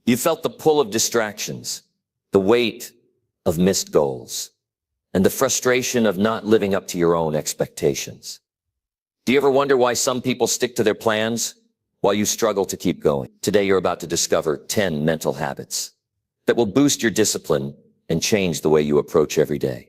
You felt the pull of distractions, the weight of missed goals, and the frustration of not living up to your own expectations. Do you ever wonder why some people stick to their plans while you struggle to keep going? Today you're about to discover 10 mental habits that will boost your discipline and change the way you approach every day.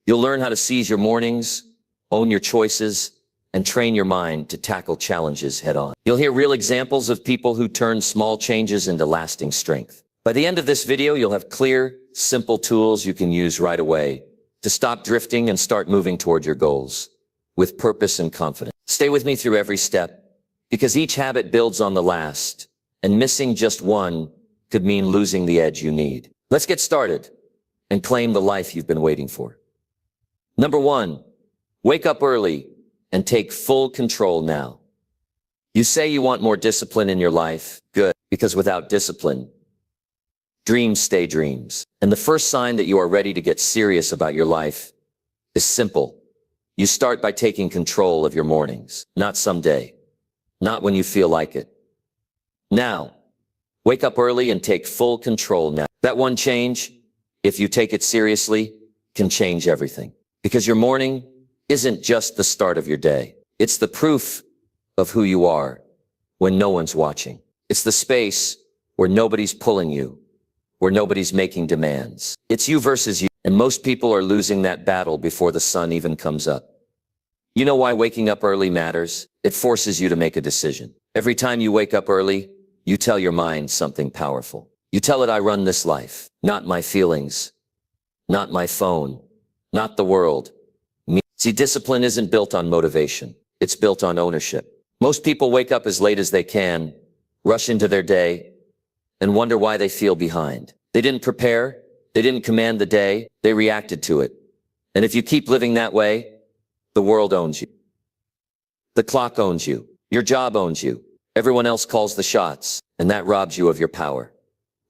You'll learn how to seize your mornings, own your choices, and train your mind to tackle challenges head on. You'll hear real examples of people who turn small changes into lasting strength. By the end of this video, you'll have clear, simple tools you can use right away to stop drifting and start moving toward your goals with purpose and confidence. Stay with me through every step, because each habit builds on the last, and missing just one could mean losing the edge you need. Let's get started and claim the life you've been waiting for. Number 1, wake up early and take full control now. You say you want more discipline in your life. Good, because without discipline, dreams stay dreams. And the first sign that you are ready to get serious about your life is simple. You start by taking control of your mornings, not someday, not when you feel like it. Now, wake up early and take full control now. That one change, if you take it seriously, can change everything. Because your morning isn't just the start of your day. It's the proof of who you are when no one's watching. It's the space where nobody's pulling you, where nobody's making demands. It's you versus you, and most people are losing that battle before the sun even comes up. You know why waking up early matters? It forces you to make a decision. Every time you wake up early, you tell your mind something powerful. You tell it, I run this life, not my feelings, not my phone, not the world. Me. See, discipline isn't built on motivation. It's built on ownership. Most people wake up as late as they can, rush into their day, and wonder why they feel behind. They didn't prepare. They didn't command the day. They reacted to it. And if you keep living that way, the world owns you. The clock owns you. Your job owns you. Everyone else calls the shots, and that robs you of your power.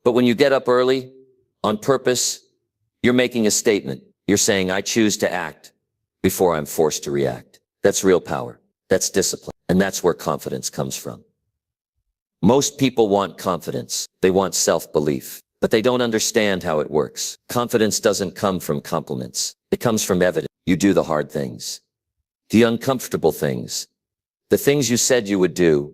But when you get up early, on purpose, you're making a statement. You're saying, I choose to act before I'm forced to react. That's real power. That's discipline. And that's where confidence comes from. Most people want confidence. They want self-belief, but they don't understand how it works. Confidence doesn't come from compliments. It comes from evidence. You do the hard things, the uncomfortable things, the things you said you would do,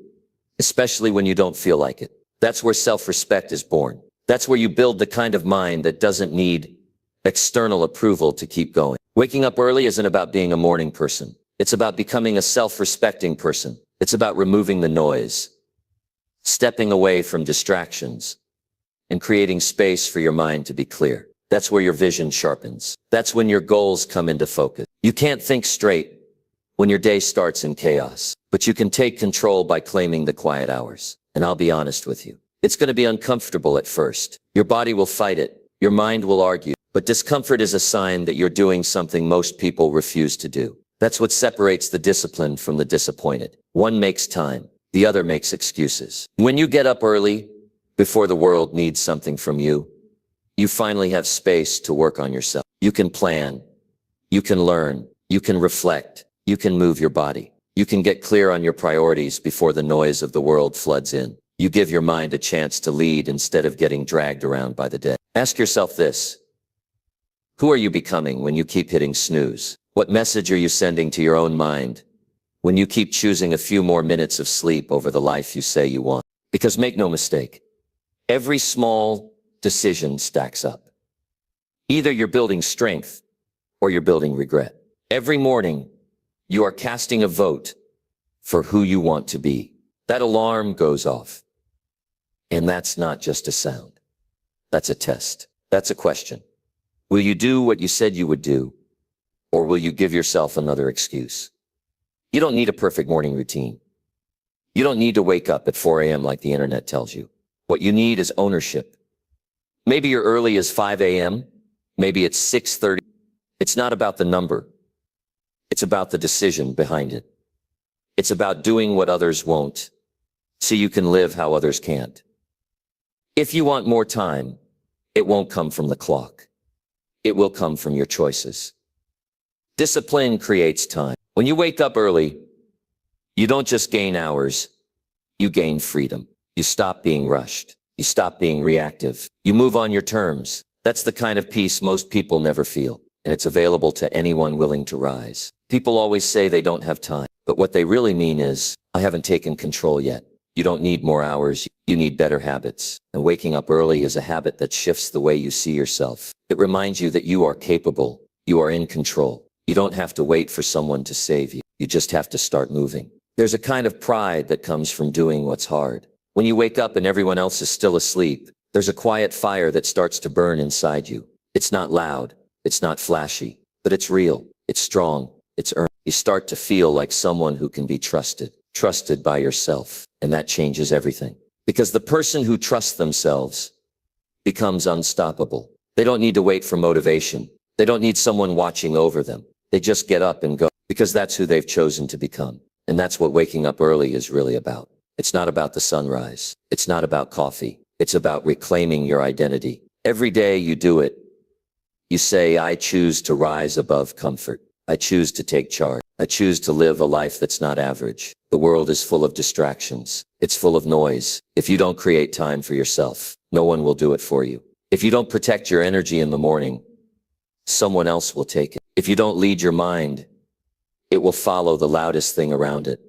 especially when you don't feel like it. That's where self-respect is born. That's where you build the kind of mind that doesn't need external approval to keep going. Waking up early isn't about being a morning person. It's about becoming a self-respecting person. It's about removing the noise, stepping away from distractions, and creating space for your mind to be clear. That's where your vision sharpens. That's when your goals come into focus. You can't think straight when your day starts in chaos, but you can take control by claiming the quiet hours. And I'll be honest with you, it's going to be uncomfortable at first. Your body will fight it. Your mind will argue. But discomfort is a sign that you're doing something most people refuse to do. That's what separates the disciplined from the disappointed. One makes time. The other makes excuses. When you get up early, before the world needs something from you, you finally have space to work on yourself. You can plan. You can learn. You can reflect. You can move your body. You can get clear on your priorities before the noise of the world floods in. You give your mind a chance to lead instead of getting dragged around by the day. Ask yourself this. Who are you becoming when you keep hitting snooze? What message are you sending to your own mind when you keep choosing a few more minutes of sleep over the life you say you want? Because make no mistake, every small decision stacks up. Either you're building strength or you're building regret. Every morning, you are casting a vote for who you want to be. That alarm goes off. And that's not just a sound. That's a test. That's a question. Will you do what you said you would do, or will you give yourself another excuse? You don't need a perfect morning routine. You don't need to wake up at 4 a.m. like the internet tells you. What you need is ownership. Maybe your early is 5 a.m. Maybe it's 6:30. It's not about the number. It's about the decision behind it. It's about doing what others won't, so you can live how others can't. If you want more time, it won't come from the clock. It will come from your choices. Discipline creates time. When you wake up early, you don't just gain hours, you gain freedom. You stop being rushed. You stop being reactive. You move on your terms. That's the kind of peace most people never feel, and it's available to anyone willing to rise. People always say they don't have time, but what they really mean is, I haven't taken control yet. You don't need more hours, you need better habits. And waking up early is a habit that shifts the way you see yourself. It reminds you that you are capable, you are in control. You don't have to wait for someone to save you. You just have to start moving. There's a kind of pride that comes from doing what's hard. When you wake up and everyone else is still asleep, there's a quiet fire that starts to burn inside you. It's not loud, it's not flashy, but it's real, it's strong, it's earned. You start to feel like someone who can be trusted by yourself, and that changes everything. Because the person who trusts themselves becomes unstoppable. They don't need to wait for motivation. They don't need someone watching over them. They just get up and go, because that's who they've chosen to become. And that's what waking up early is really about. It's not about the sunrise. It's not about coffee. It's about reclaiming your identity. Every day you do it. You say, I choose to rise above comfort. I choose to take charge. I choose to live a life that's not average. The world is full of distractions. It's full of noise. If you don't create time for yourself, no one will do it for you. If you don't protect your energy in the morning, someone else will take it. If you don't lead your mind, it will follow the loudest thing around it.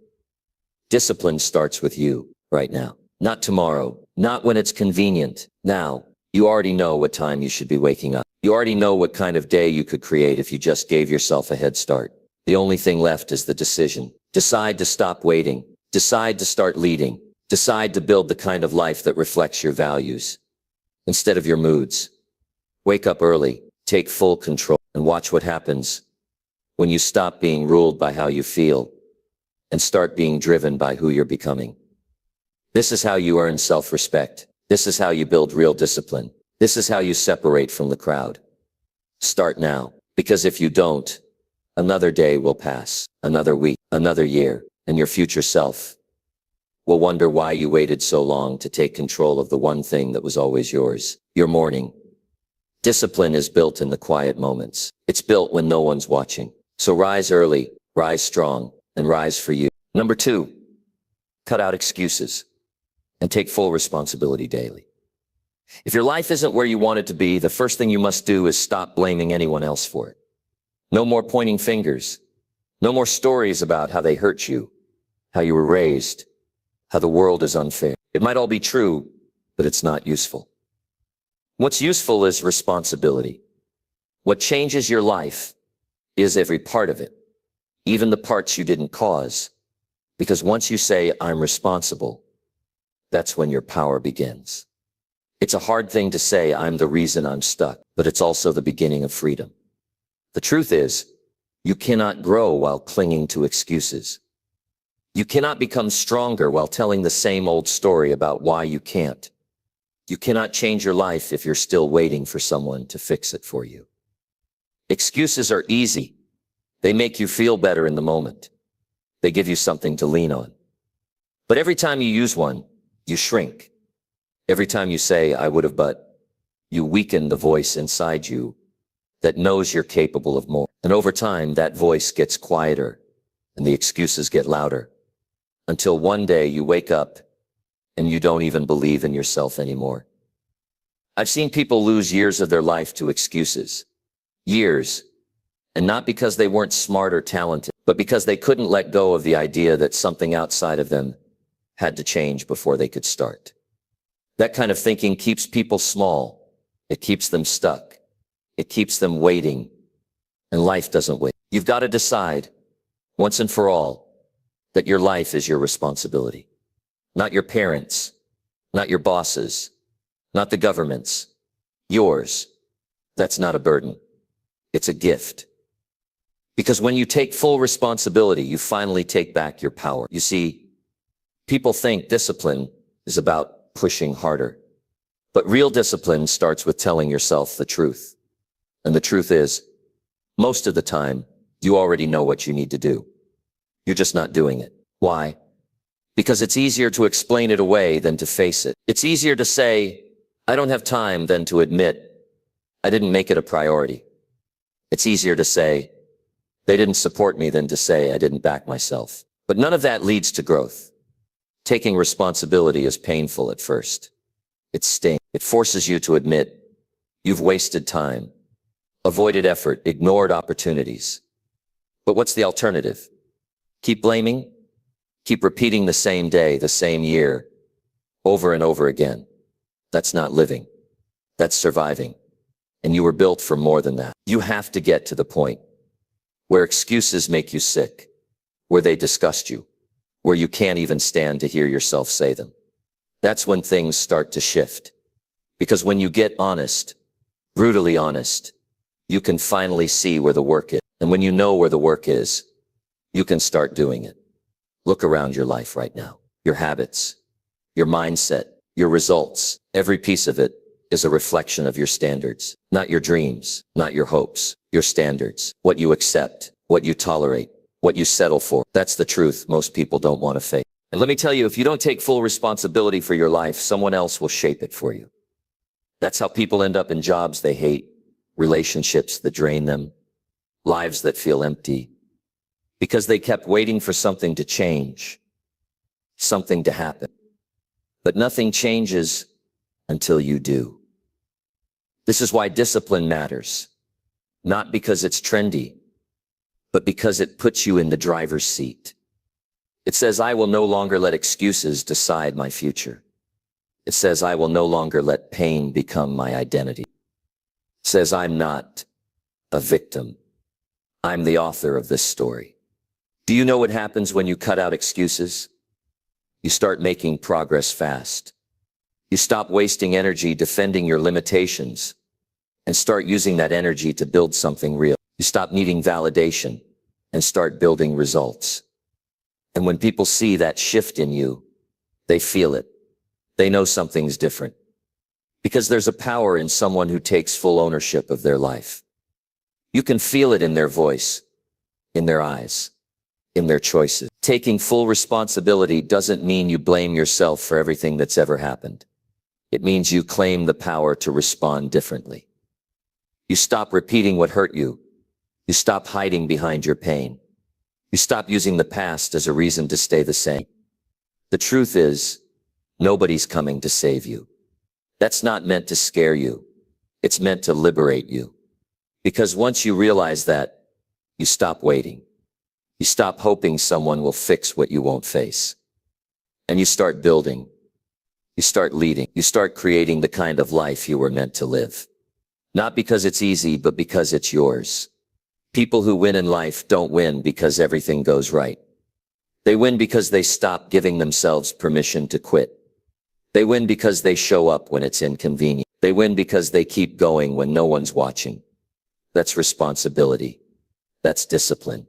Discipline starts with you right now, not tomorrow, not when it's convenient. Now, you already know what time you should be waking up. You already know what kind of day you could create if you just gave yourself a head start. The only thing left is the decision. Decide to stop waiting. Decide to start leading. Decide to build the kind of life that reflects your values instead of your moods. Wake up early, take full control, and watch what happens when you stop being ruled by how you feel and start being driven by who you're becoming. This is how you earn self-respect. This is how you build real discipline. This is how you separate from the crowd. Start now, because if you don't, another day will pass, another week, another year, and your future self will wonder why you waited so long to take control of the one thing that was always yours, your morning. Discipline is built in the quiet moments. It's built when no one's watching. So rise early, rise strong, and rise for you. Number 2, cut out excuses and take full responsibility daily. If your life isn't where you want it to be, the first thing you must do is stop blaming anyone else for it. No more pointing fingers. No more stories about how they hurt you, how you were raised, how the world is unfair. It might all be true, but it's not useful. What's useful is responsibility. What changes your life is every part of it, even the parts you didn't cause. Because once you say, I'm responsible, that's when your power begins. It's a hard thing to say, I'm the reason I'm stuck, but it's also the beginning of freedom. The truth is, you cannot grow while clinging to excuses. You cannot become stronger while telling the same old story about why you can't. You cannot change your life if you're still waiting for someone to fix it for you. Excuses are easy. They make you feel better in the moment. They give you something to lean on. But every time you use one, you shrink. Every time you say, I would have, but, you weaken the voice inside you that knows you're capable of more. And over time, that voice gets quieter and the excuses get louder until one day you wake up and you don't even believe in yourself anymore. I've seen people lose years of their life to excuses. Years. And not because they weren't smart or talented, but because they couldn't let go of the idea that something outside of them had to change before they could start. That kind of thinking keeps people small. It keeps them stuck. It keeps them waiting. And life doesn't wait. You've got to decide, once and for all, that your life is your responsibility. Not your parents, not your bosses, not the government's. Yours. That's not a burden. It's a gift. Because when you take full responsibility, you finally take back your power. You see, people think discipline is about pushing harder. But real discipline starts with telling yourself the truth. And the truth is, most of the time, you already know what you need to do. You're just not doing it. Why? Because it's easier to explain it away than to face it. It's easier to say, I don't have time, than to admit, I didn't make it a priority. It's easier to say, they didn't support me, than to say, I didn't back myself. But none of that leads to growth. Taking responsibility is painful at first. It stings. It forces you to admit you've wasted time, avoided effort, ignored opportunities. But what's the alternative? Keep blaming? Keep repeating the same day, the same year, over and over again. That's not living. That's surviving. And you were built for more than that. You have to get to the point where excuses make you sick, where they disgust you, where you can't even stand to hear yourself say them. That's when things start to shift. Because when you get honest, brutally honest, you can finally see where the work is. And when you know where the work is, you can start doing it. Look around your life right now. Your habits, your mindset, your results, every piece of it is a reflection of your standards, not your dreams, not your hopes, your standards, what you accept, what you tolerate, what you settle for. That's the truth most people don't want to face. And let me tell you, if you don't take full responsibility for your life, someone else will shape it for you. That's how people end up in jobs they hate, relationships that drain them, lives that feel empty, because they kept waiting for something to change, something to happen. But nothing changes until you do. This is why discipline matters, not because it's trendy, but because it puts you in the driver's seat. It says, I will no longer let excuses decide my future. It says, I will no longer let pain become my identity. It says, I'm not a victim. I'm the author of this story. Do you know what happens when you cut out excuses? You start making progress fast. You stop wasting energy defending your limitations and start using that energy to build something real. You stop needing validation and start building results. And when people see that shift in you, they feel it. They know something's different. Because there's a power in someone who takes full ownership of their life. You can feel it in their voice, in their eyes, in their choices. Taking full responsibility doesn't mean you blame yourself for everything that's ever happened. It means you claim the power to respond differently. You stop repeating what hurt you. You stop hiding behind your pain. You stop using the past as a reason to stay the same. The truth is, nobody's coming to save you. That's not meant to scare you. It's meant to liberate you. Because once you realize that, you stop waiting. You stop hoping someone will fix what you won't face. And you start building. You start leading. You start creating the kind of life you were meant to live. Not because it's easy, but because it's yours. People who win in life don't win because everything goes right. They win because they stop giving themselves permission to quit. They win because they show up when it's inconvenient. They win because they keep going when no one's watching. That's responsibility. That's discipline.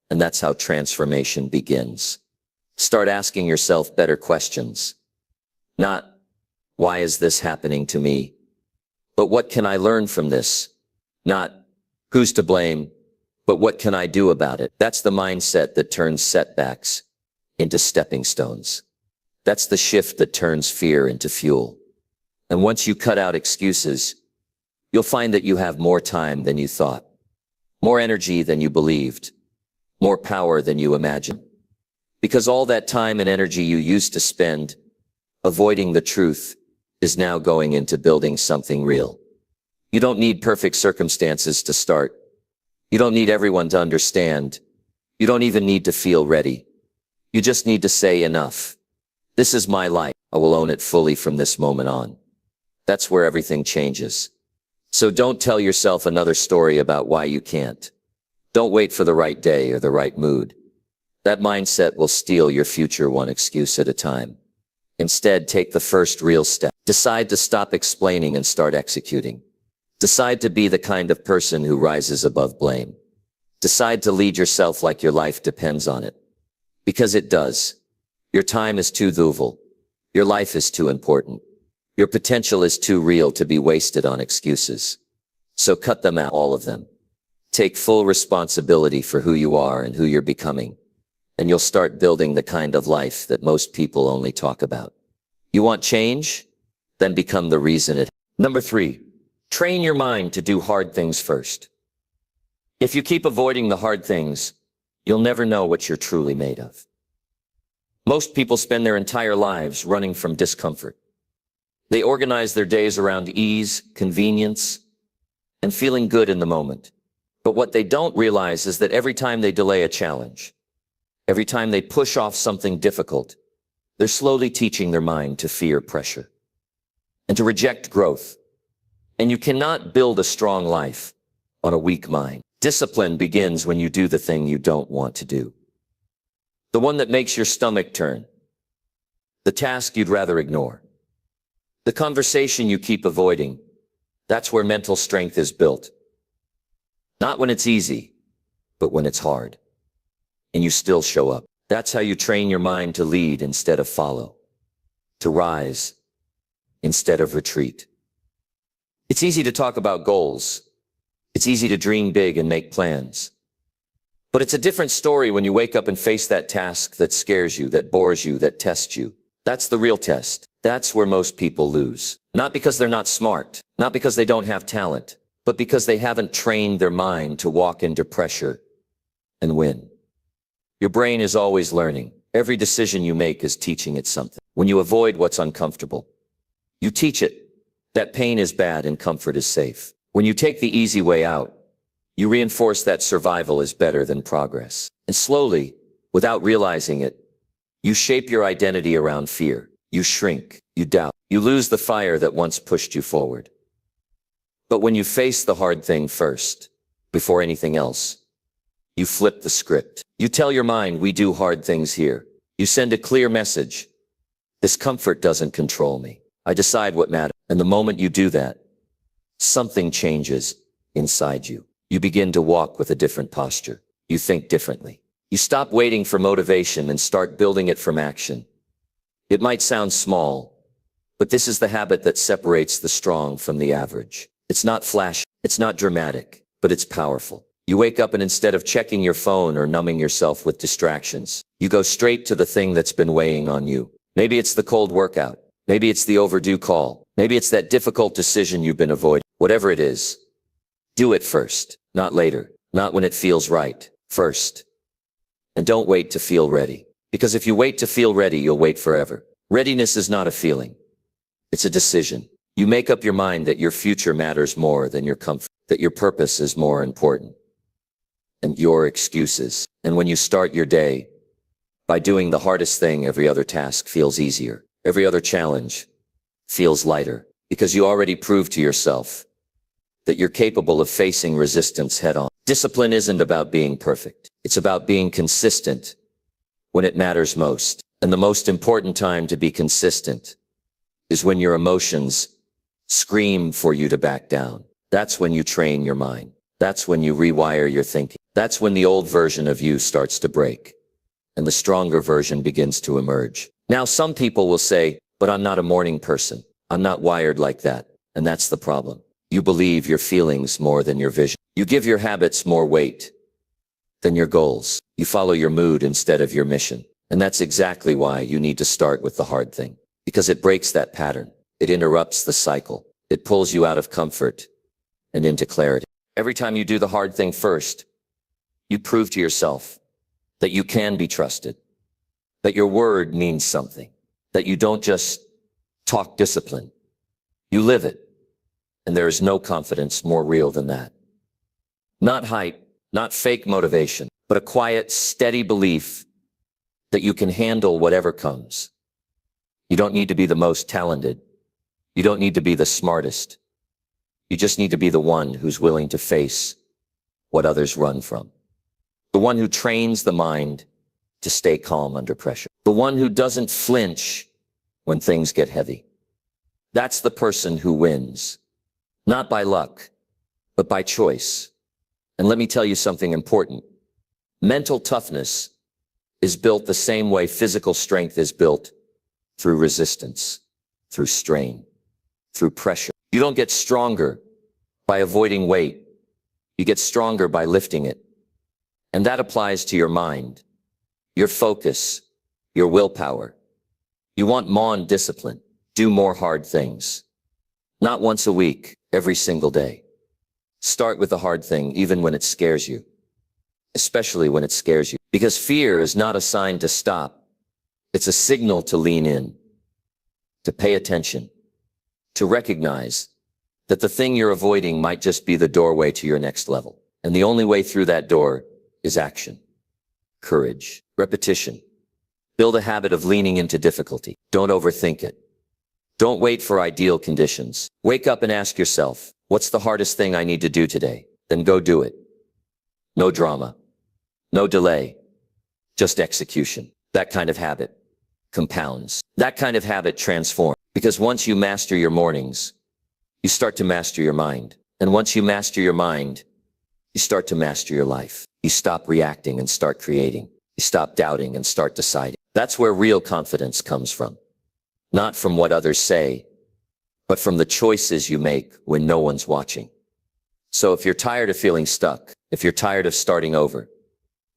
And that's how transformation begins. Start asking yourself better questions. Not, why is this happening to me? But what can I learn from this? Not, who's to blame? But what can I do about it? That's the mindset that turns setbacks into stepping stones. That's the shift that turns fear into fuel. And once you cut out excuses, you'll find that you have more time than you thought, more energy than you believed, more power than you imagined. Because all that time and energy you used to spend avoiding the truth is now going into building something real. You don't need perfect circumstances to start. You don't need everyone to understand. You don't even need to feel ready. You just need to say enough. This is my life. I will own it fully from this moment on. That's where everything changes. So don't tell yourself another story about why you can't. Don't wait for the right day or the right mood. That mindset will steal your future one excuse at a time. Instead, take the first real step. Decide to stop explaining and start executing. Decide to be the kind of person who rises above blame. Decide to lead yourself like your life depends on it. Because it does. Your time is too valuable. Your life is too important. Your potential is too real to be wasted on excuses. So cut them out, all of them. Take full responsibility for who you are and who you're becoming. And you'll start building the kind of life that most people only talk about. You want change? Then become the reason it. Number 3, train your mind to do hard things first. If you keep avoiding the hard things, you'll never know what you're truly made of. Most people spend their entire lives running from discomfort. They organize their days around ease, convenience, and feeling good in the moment. But what they don't realize is that every time they delay a challenge, every time they push off something difficult, they're slowly teaching their mind to fear pressure and to reject growth. And you cannot build a strong life on a weak mind. Discipline begins when you do the thing you don't want to do. The one that makes your stomach turn. The task you'd rather ignore. The conversation you keep avoiding. That's where mental strength is built. Not when it's easy, but when it's hard. And you still show up. That's how you train your mind to lead instead of follow. To rise instead of retreat. It's easy to talk about goals. It's easy to dream big and make plans. But it's a different story when you wake up and face that task that scares you, that bores you, that tests you. That's the real test. That's where most people lose. Not because they're not smart, not because they don't have talent, but because they haven't trained their mind to walk into pressure and win. Your brain is always learning. Every decision you make is teaching it something. When you avoid what's uncomfortable, you teach it that pain is bad and comfort is safe. When you take the easy way out, you reinforce that survival is better than progress. And slowly, without realizing it, you shape your identity around fear. You shrink, you doubt, you lose the fire that once pushed you forward. But when you face the hard thing first, before anything else, you flip the script. You tell your mind, we do hard things here. You send a clear message. This comfort doesn't control me. I decide what matters. And the moment you do that, something changes inside you. You begin to walk with a different posture. You think differently. You stop waiting for motivation and start building it from action. It might sound small, but this is the habit that separates the strong from the average. It's not flashy, it's not dramatic, but it's powerful. You wake up and instead of checking your phone or numbing yourself with distractions, you go straight to the thing that's been weighing on you. Maybe it's the cold workout. Maybe it's the overdue call. Maybe it's that difficult decision you've been avoiding. Whatever it is, do it first, not later, not when it feels right, first. And don't wait to feel ready. Because if you wait to feel ready, you'll wait forever. Readiness is not a feeling. It's a decision. You make up your mind that your future matters more than your comfort, that your purpose is more important, and your excuses. And when you start your day by doing the hardest thing, every other task feels easier. Every other challenge feels lighter because you already proved to yourself that you're capable of facing resistance head on. Discipline isn't about being perfect. It's about being consistent when it matters most. And the most important time to be consistent is when your emotions scream for you to back down. That's when you train your mind. That's when you rewire your thinking. That's when the old version of you starts to break and the stronger version begins to emerge. Now, some people will say, but I'm not a morning person. I'm not wired like that. And that's the problem. You believe your feelings more than your vision. You give your habits more weight than your goals. You follow your mood instead of your mission. And that's exactly why you need to start with the hard thing. Because it breaks that pattern. It interrupts the cycle. It pulls you out of comfort and into clarity. Every time you do the hard thing first, you prove to yourself that you can be trusted, that your word means something, that you don't just talk discipline, you live it. And there is no confidence more real than that. Not hype, not fake motivation, but a quiet, steady belief that you can handle whatever comes. You don't need to be the most talented. You don't need to be the smartest. You just need to be the one who's willing to face what others run from. The one who trains the mind to stay calm under pressure. The one who doesn't flinch when things get heavy. That's the person who wins. Not by luck, but by choice. And let me tell you something important. Mental toughness is built the same way physical strength is built, through resistance, through strain, through pressure. You don't get stronger by avoiding weight. You get stronger by lifting it. And that applies to your mind, your focus, your willpower. You want more discipline. Do more hard things. Not once a week, every single day. Start with the hard thing, even when it scares you. Especially when it scares you. Because fear is not a sign to stop. It's a signal to lean in, to pay attention, to recognize that the thing you're avoiding might just be the doorway to your next level. And the only way through that door is action, courage, repetition. Build a habit of leaning into difficulty. Don't overthink it. Don't wait for ideal conditions. Wake up and ask yourself, what's the hardest thing I need to do today? Then go do it. No drama, no delay, just execution. That kind of habit compounds. That kind of habit transforms. Because once you master your mornings, you start to master your mind. And once you master your mind, you start to master your life. You stop reacting and start creating. You stop doubting and start deciding. That's where real confidence comes from. Not from what others say, but from the choices you make when no one's watching. So if you're tired of feeling stuck, if you're tired of starting over,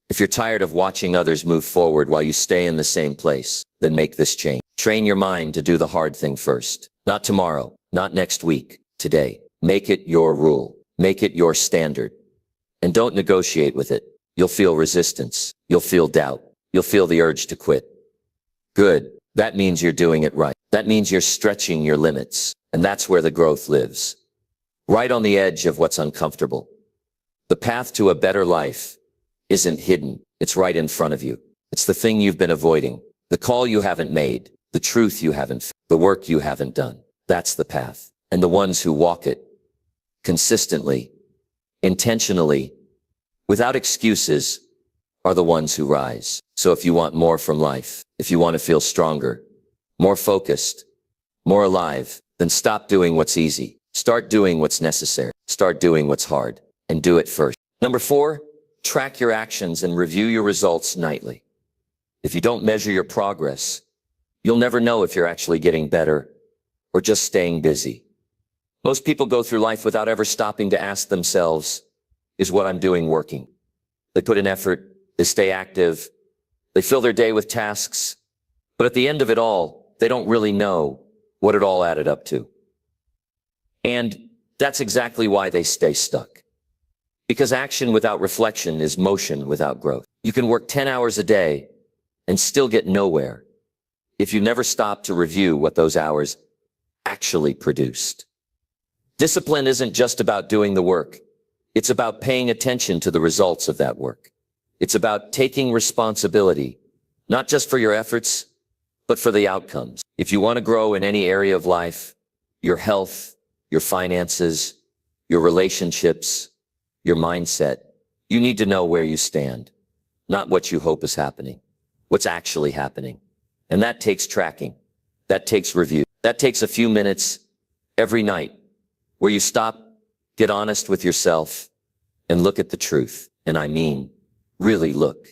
if you're tired of watching others move forward while you stay in the same place, then make this change. Train your mind to do the hard thing first. Not tomorrow, not next week, today. Make it your rule. Make it your standard. And don't negotiate with it. You'll feel resistance. You'll feel doubt. You'll feel the urge to quit. Good. That means you're doing it right. That means you're stretching your limits. And that's where the growth lives. Right on the edge of what's uncomfortable. The path to a better life isn't hidden. It's right in front of you. It's the thing you've been avoiding. The call you haven't made. The truth you haven't. The work you haven't done. That's the path. And the ones who walk it consistently, intentionally, without excuses, are the ones who rise. So if you want more from life, if you want to feel stronger, more focused, more alive, then stop doing what's easy. Start doing what's necessary. Start doing what's hard. And do it first. Number 4, track your actions and review your results nightly. If you don't measure your progress, you'll never know if you're actually getting better or just staying busy. Most people go through life without ever stopping to ask themselves, is what I'm doing working? They put in effort, they stay active, they fill their day with tasks, but at the end of it all, they don't really know what it all added up to. And that's exactly why they stay stuck. Because action without reflection is motion without growth. You can work 10 hours a day and still get nowhere if you never stop to review what those hours actually produced. Discipline isn't just about doing the work. It's about paying attention to the results of that work. It's about taking responsibility, not just for your efforts, but for the outcomes. If you want to grow in any area of life, your health, your finances, your relationships, your mindset, you need to know where you stand, not what you hope is happening, what's actually happening. And that takes tracking. That takes review. That takes a few minutes every night where you stop, get honest with yourself, and look at the truth. And I mean, really look.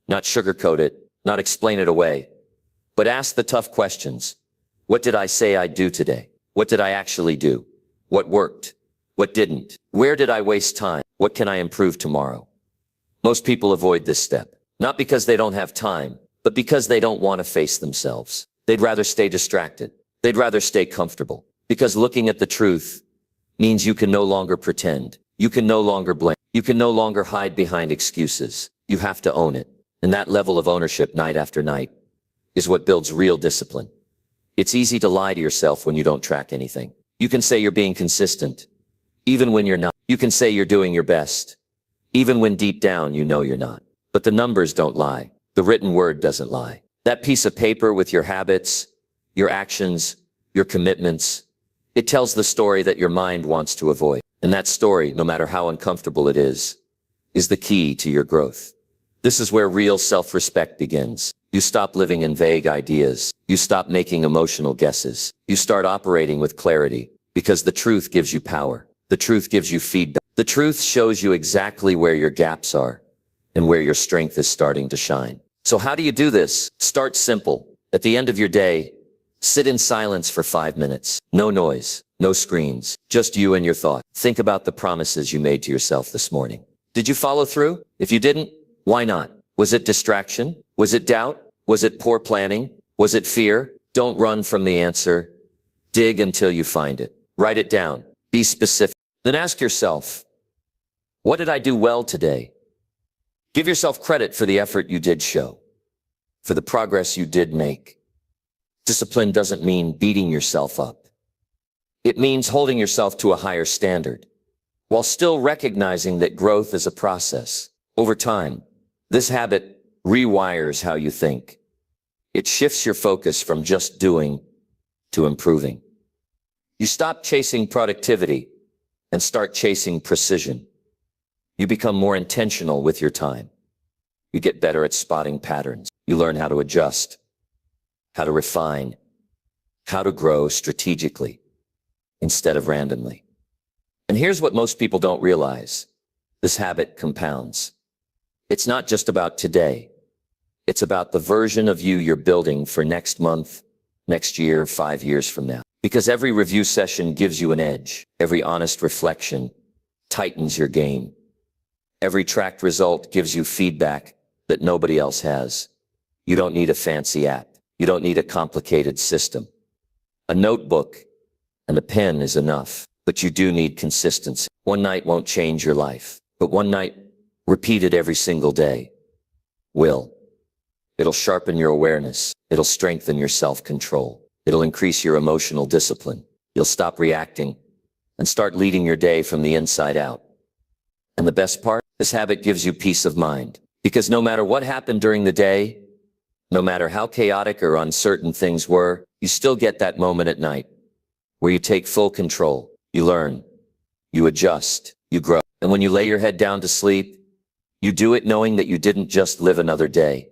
Not sugarcoat it, not explain it away, but ask the tough questions. What did I say I'd do today? What did I actually do? What worked? What didn't? Where did I waste time? What can I improve tomorrow? Most people avoid this step, not because they don't have time, but because they don't want to face themselves. They'd rather stay distracted. They'd rather stay comfortable, because looking at the truth means you can no longer pretend. You can no longer blame. You can no longer hide behind excuses. You have to own it. And that level of ownership night after night is what builds real discipline. It's easy to lie to yourself when you don't track anything. You can say you're being consistent, even when you're not. You can say you're doing your best, even when deep down you know you're not. But the numbers don't lie. The written word doesn't lie. That piece of paper with your habits, your actions, your commitments, it tells the story that your mind wants to avoid. And that story, no matter how uncomfortable it is the key to your growth. This is where real self-respect begins. You stop living in vague ideas. You stop making emotional guesses. You start operating with clarity, because the truth gives you power. The truth gives you feedback. The truth shows you exactly where your gaps are and where your strength is starting to shine. So how do you do this? Start simple. At the end of your day, sit in silence for 5 minutes. No noise, no screens, just you and your thoughts. Think about the promises you made to yourself this morning. Did you follow through? If you didn't, why not? Was it distraction? Was it doubt? Was it poor planning? Was it fear? Don't run from the answer. Dig until you find it. Write it down. Be specific. Then ask yourself, what did I do well today? Give yourself credit for the effort you did show, for the progress you did make. Discipline doesn't mean beating yourself up. It means holding yourself to a higher standard, while still recognizing that growth is a process. Over time, this habit rewires how you think. It shifts your focus from just doing to improving. You stop chasing productivity and start chasing precision. You become more intentional with your time. You get better at spotting patterns. You learn how to adjust, how to refine, how to grow strategically instead of randomly. And here's what most people don't realize. This habit compounds. It's not just about today. It's about the version of you you're building for next month, next year, 5 years from now. Because every review session gives you an edge. Every honest reflection tightens your game. Every tracked result gives you feedback that nobody else has. You don't need a fancy app. You don't need a complicated system. A notebook and a pen is enough, but you do need consistency. One night won't change your life, but one night repeated every single day will. It'll sharpen your awareness. It'll strengthen your self-control. It'll increase your emotional discipline. You'll stop reacting and start leading your day from the inside out. And the best part, this habit gives you peace of mind. Because no matter what happened during the day, no matter how chaotic or uncertain things were, you still get that moment at night where you take full control. You learn, you adjust, you grow. And when you lay your head down to sleep, you do it knowing that you didn't just live another day.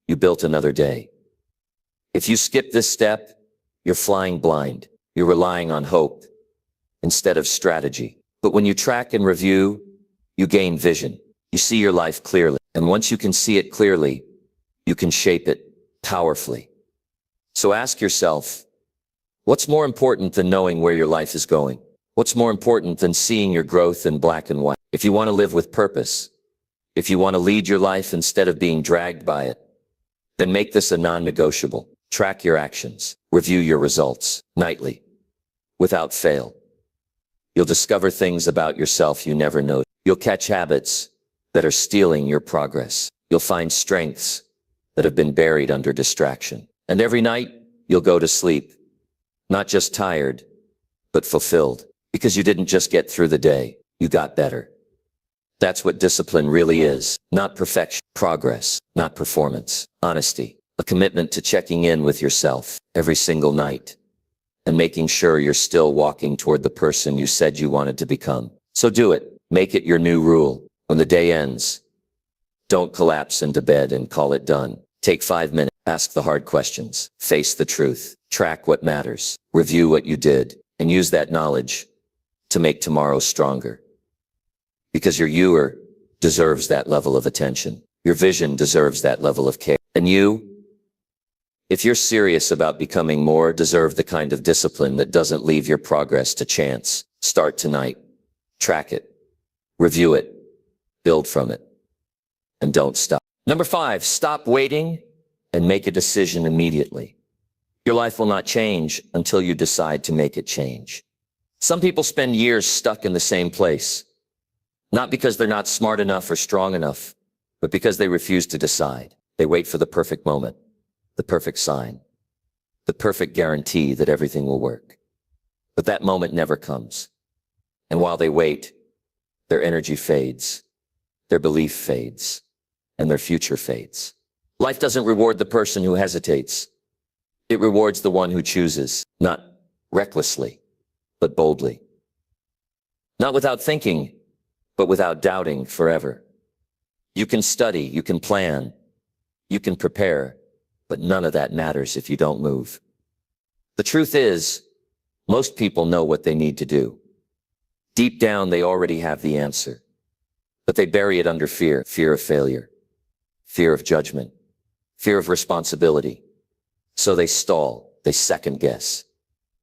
You built another day. If you skip this step, you're flying blind. You're relying on hope instead of strategy. But when you track and review, you gain vision. You see your life clearly. And once you can see it clearly, you can shape it powerfully. So ask yourself, what's more important than knowing where your life is going? What's more important than seeing your growth in black and white? If you want to live with purpose, if you want to lead your life instead of being dragged by it, then make this a non-negotiable. Track your actions. Review your results nightly, without fail. You'll discover things about yourself you never noticed. You'll catch habits that are stealing your progress. You'll find strengths that have been buried under distraction. And every night, you'll go to sleep, not just tired, but fulfilled. Because you didn't just get through the day, you got better. That's what discipline really is. Not perfection, progress, not performance, honesty, a commitment to checking in with yourself every single night and making sure you're still walking toward the person you said you wanted to become. So do it. Make it your new rule. When the day ends, don't collapse into bed and call it done. Take 5 minutes. Ask the hard questions. Face the truth. Track what matters. Review what you did. And use that knowledge to make tomorrow stronger. Because your youer deserves that level of attention. Your vision deserves that level of care. And you, if you're serious about becoming more, deserve the kind of discipline that doesn't leave your progress to chance. Start tonight. Track it. Review it. Build from it. And don't stop. Number 5, stop waiting and make a decision immediately. Your life will not change until you decide to make it change. Some people spend years stuck in the same place, not because they're not smart enough or strong enough, but because they refuse to decide. They wait for the perfect moment, the perfect sign, the perfect guarantee that everything will work. But that moment never comes. And while they wait, their energy fades, their belief fades, and their future fades. Life doesn't reward the person who hesitates. It rewards the one who chooses, not recklessly, but boldly. Not without thinking, but without doubting forever. You can study, you can plan, you can prepare, but none of that matters if you don't move. The truth is, most people know what they need to do. Deep down, they already have the answer, but they bury it under fear, fear of failure, fear of judgment, fear of responsibility. So they stall, they second guess,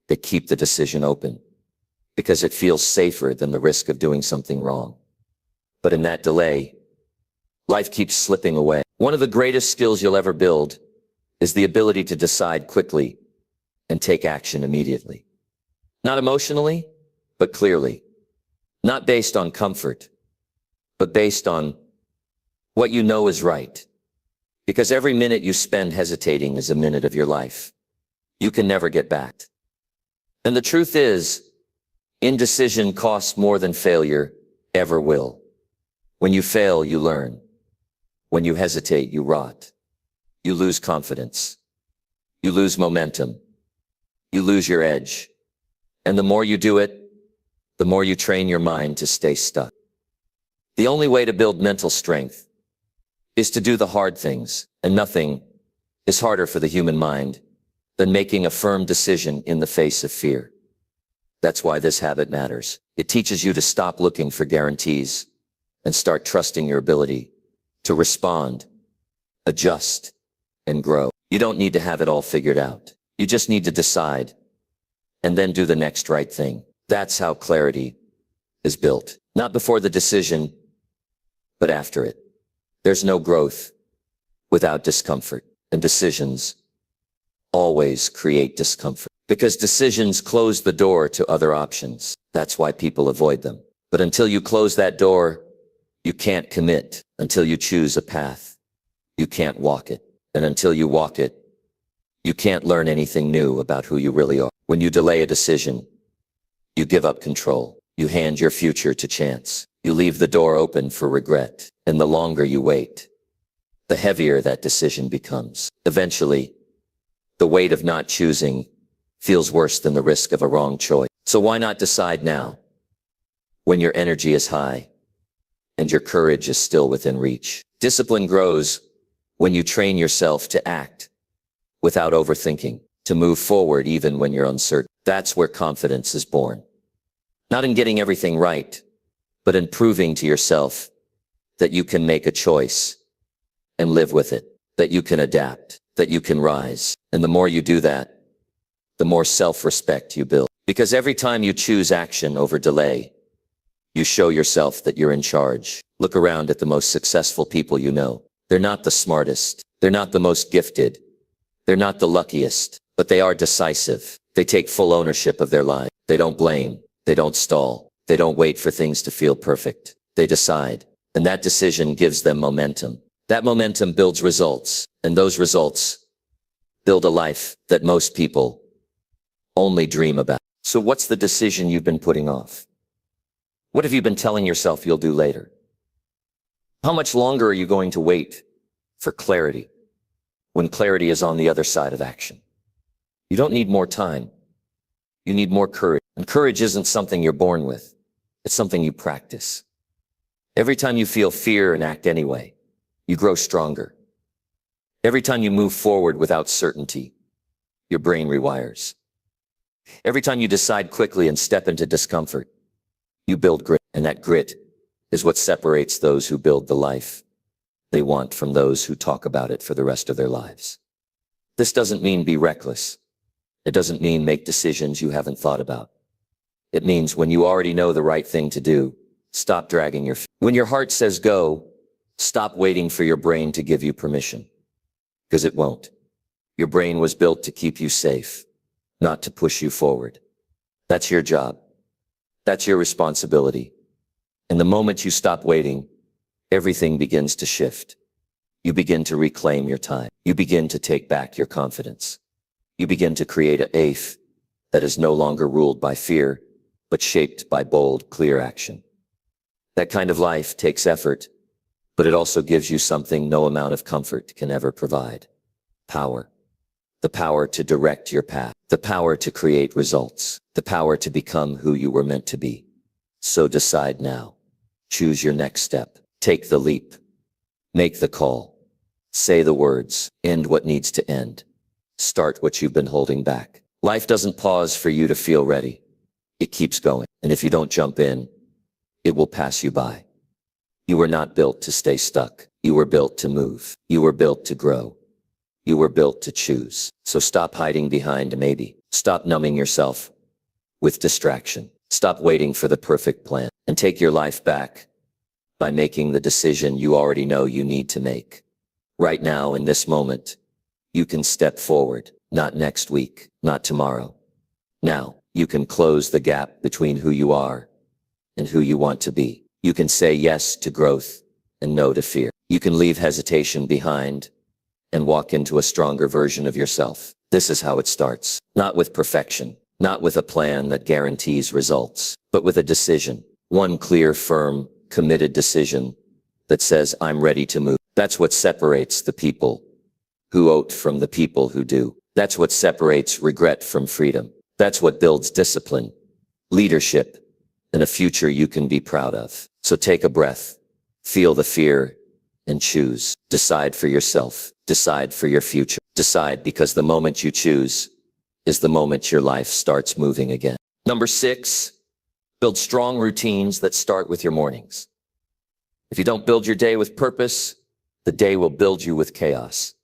they keep the decision open because it feels safer than the risk of doing something wrong. But in that delay, life keeps slipping away. One of the greatest skills you'll ever build is the ability to decide quickly and take action immediately. Not emotionally, but clearly. Not based on comfort, but based on what you know is right. Because every minute you spend hesitating is a minute of your life you can never get back. And the truth is, indecision costs more than failure ever will. When you fail, you learn. When you hesitate, you rot. You lose confidence. You lose momentum. You lose your edge. And the more you do it, the more you train your mind to stay stuck. The only way to build mental strength is to do the hard things, and nothing is harder for the human mind than making a firm decision in the face of fear. That's why this habit matters. It teaches you to stop looking for guarantees and start trusting your ability to respond, adjust, and grow. You don't need to have it all figured out. You just need to decide and then do the next right thing. That's how clarity is built. Not before the decision, but after it. There's no growth without discomfort, and decisions always create discomfort because decisions close the door to other options. That's why people avoid them. But until you close that door, you can't commit. Until you choose a path, you can't walk it. And until you walk it, you can't learn anything new about who you really are. When you delay a decision, you give up control. You hand your future to chance. You leave the door open for regret. And the longer you wait, the heavier that decision becomes. Eventually, the weight of not choosing feels worse than the risk of a wrong choice. So why not decide now, when your energy is high and your courage is still within reach? Discipline grows when you train yourself to act without overthinking, to move forward even when you're uncertain. That's where confidence is born. Not in getting everything right, but in proving to yourself that you can make a choice and live with it, that you can adapt, that you can rise. And the more you do that, the more self-respect you build. Because every time you choose action over delay, you show yourself that you're in charge. Look around at the most successful people you know. They're not the smartest. They're not the most gifted. They're not the luckiest, but they are decisive. They take full ownership of their life. They don't blame. They don't stall. They don't wait for things to feel perfect. They decide. And that decision gives them momentum. That momentum builds results. And those results build a life that most people only dream about. So what's the decision you've been putting off? What have you been telling yourself you'll do later? How much longer are you going to wait for clarity when clarity is on the other side of action? You don't need more time. You need more courage. And courage isn't something you're born with. It's something you practice. Every time you feel fear and act anyway, you grow stronger. Every time you move forward without certainty, your brain rewires. Every time you decide quickly and step into discomfort, you build grit. And that grit is what separates those who build the life they want from those who talk about it for the rest of their lives. This doesn't mean be reckless. It doesn't mean make decisions you haven't thought about. It means when you already know the right thing to do, stop dragging your feet. When your heart says go, stop waiting for your brain to give you permission. Because it won't. Your brain was built to keep you safe, not to push you forward. That's your job. That's your responsibility. And the moment you stop waiting, everything begins to shift. You begin to reclaim your time. You begin to take back your confidence. You begin to create a life that is no longer ruled by fear, but shaped by bold, clear action. That kind of life takes effort, but it also gives you something no amount of comfort can ever provide. Power. The power to direct your path. The power to create results. The power to become who you were meant to be. So decide now. Choose your next step. Take the leap. Make the call. Say the words. End what needs to end. Start what you've been holding back. Life doesn't pause for you to feel ready. It keeps going. And if you don't jump in, it will pass you by. You were not built to stay stuck. You were built to move. You were built to grow. You were built to choose. So stop hiding behind a maybe. Stop numbing yourself with distraction. Stop waiting for the perfect plan and take your life back by making the decision you already know you need to make. Right now, in this moment, you can step forward, not next week, not tomorrow. Now, you can close the gap between who you are and who you want to be. You can say yes to growth and no to fear. You can leave hesitation behind and walk into a stronger version of yourself. This is how it starts. Not with perfection, not with a plan that guarantees results, but with a decision. One clear, firm, committed decision that says, I'm ready to move. That's what separates the people who oat from the people who do. That's what separates regret from freedom. That's what builds discipline, leadership, and a future you can be proud of. So take a breath, feel the fear, and choose. Decide for yourself. Decide for your future. Decide, because the moment you choose is the moment your life starts moving again. Number 6, build strong routines that start with your mornings. If you don't build your day with purpose, the day will build you with chaos.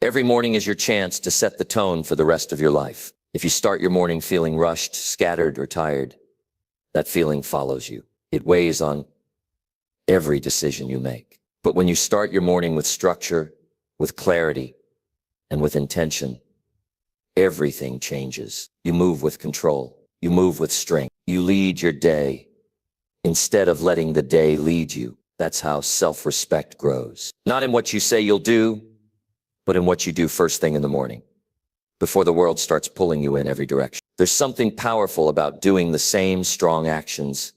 Every morning is your chance to set the tone for the rest of your life. If you start your morning feeling rushed, scattered, or tired, that feeling follows you. It weighs on every decision you make. But when you start your morning with structure, with clarity, and with intention, everything changes. You move with control. You move with strength. You lead your day instead of letting the day lead you. That's how self-respect grows. Not in what you say you'll do, but in what you do first thing in the morning, before the world starts pulling you in every direction. There's something powerful about doing the same strong actions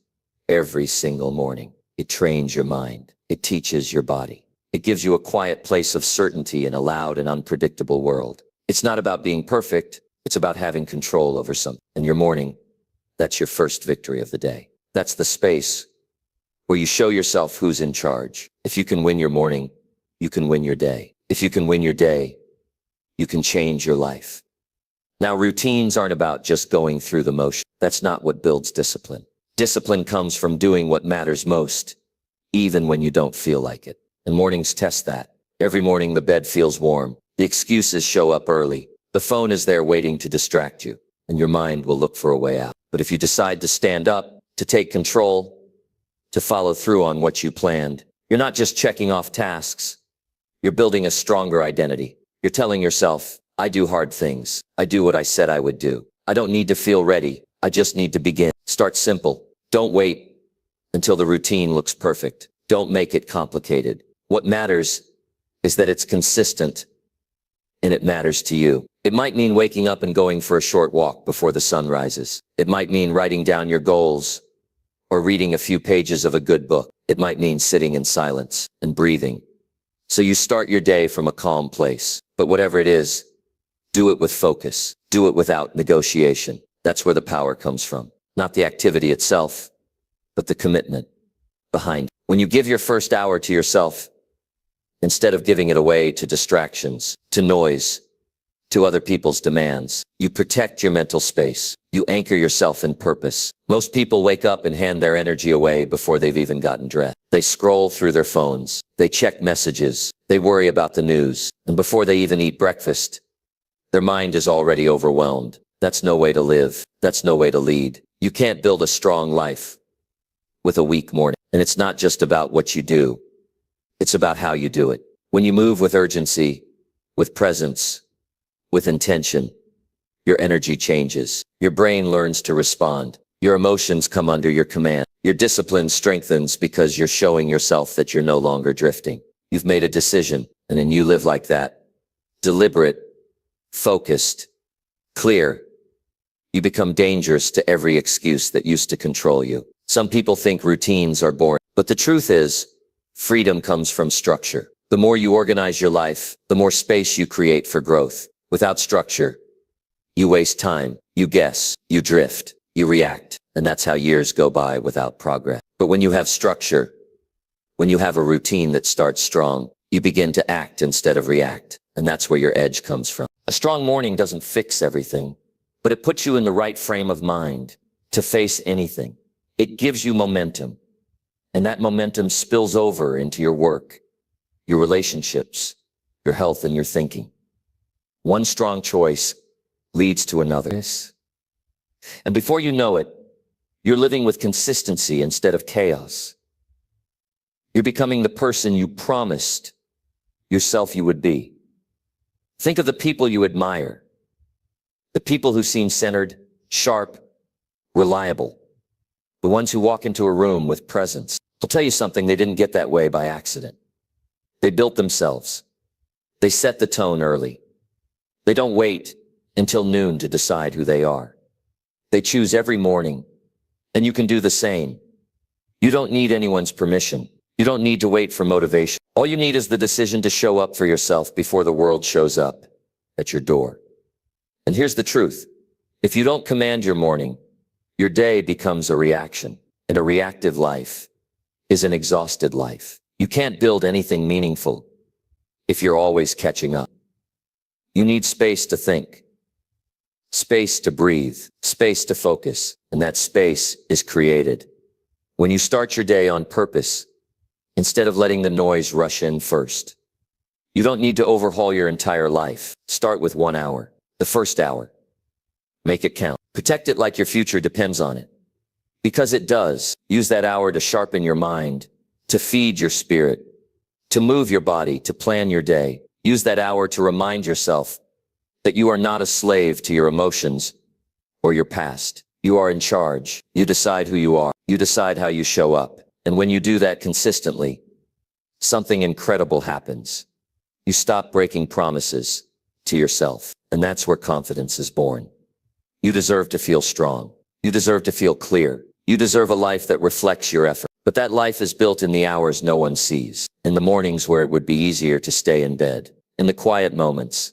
every single morning. It trains your mind. It teaches your body. It gives you a quiet place of certainty in a loud and unpredictable world. It's not about being perfect. It's about having control over something. And your morning, that's your first victory of the day. That's the space where you show yourself who's in charge. If you can win your morning, you can win your day. If you can win your day, you can change your life. Now, routines aren't about just going through the motion. That's not what builds discipline. Discipline comes from doing what matters most, even when you don't feel like it. And mornings test that. Every morning the bed feels warm. The excuses show up early. The phone is there waiting to distract you, and your mind will look for a way out. But if you decide to stand up, to take control, to follow through on what you planned, you're not just checking off tasks. You're building a stronger identity. You're telling yourself, I do hard things. I do what I said I would do. I don't need to feel ready. I just need to begin. Start simple. Don't wait until the routine looks perfect. Don't make it complicated. What matters is that it's consistent and it matters to you. It might mean waking up and going for a short walk before the sun rises. It might mean writing down your goals or reading a few pages of a good book. It might mean sitting in silence and breathing. So you start your day from a calm place. But whatever it is, do it with focus. Do it without negotiation. That's where the power comes from. Not the activity itself, but the commitment behind it. When you give your first hour to yourself, instead of giving it away to distractions, to noise, to other people's demands, you protect your mental space. You anchor yourself in purpose. Most people wake up and hand their energy away before they've even gotten dressed. They scroll through their phones. They check messages. They worry about the news. And before they even eat breakfast, their mind is already overwhelmed. That's no way to live. That's no way to lead. You can't build a strong life with a weak morning. And it's not just about what you do. It's about how you do it. When you move with urgency, with presence, with intention, your energy changes. Your brain learns to respond. Your emotions come under your command. Your discipline strengthens because you're showing yourself that you're no longer drifting. You've made a decision, and then you live like that. Deliberate, focused, clear. You become dangerous to every excuse that used to control you. Some people think routines are boring, but the truth is, freedom comes from structure. The more you organize your life, the more space you create for growth. Without structure, you waste time, you guess, you drift, you react, and that's how years go by without progress. But when you have structure, when you have a routine that starts strong, you begin to act instead of react, and that's where your edge comes from. A strong morning doesn't fix everything, but it puts you in the right frame of mind to face anything. It gives you momentum, and that momentum spills over into your work, your relationships, your health, and your thinking. One strong choice leads to another. And before you know it, you're living with consistency instead of chaos. You're becoming the person you promised yourself you would be. Think of the people you admire, the people who seem centered, sharp, reliable, the ones who walk into a room with presence. I'll tell you something, they didn't get that way by accident. They built themselves. They set the tone early. They don't wait until noon to decide who they are. They choose every morning, and you can do the same. You don't need anyone's permission. You don't need to wait for motivation. All you need is the decision to show up for yourself before the world shows up at your door. And here's the truth. If you don't command your morning, your day becomes a reaction, and a reactive life is an exhausted life. You can't build anything meaningful if you're always catching up. You need space to think, space to breathe, space to focus, and that space is created when you start your day on purpose instead of letting the noise rush in first. You don't need to overhaul your entire life. Start with 1 hour, the first hour. Make it count. Protect it like your future depends on it. Because it does. Use that hour to sharpen your mind, to feed your spirit, to move your body, to plan your day. Use that hour to remind yourself that you are not a slave to your emotions or your past. You are in charge. You decide who you are. You decide how you show up. And when you do that consistently, something incredible happens. You stop breaking promises to yourself. And that's where confidence is born. You deserve to feel strong. You deserve to feel clear. You deserve a life that reflects your effort. But that life is built in the hours no one sees, in the mornings where it would be easier to stay in bed, in the quiet moments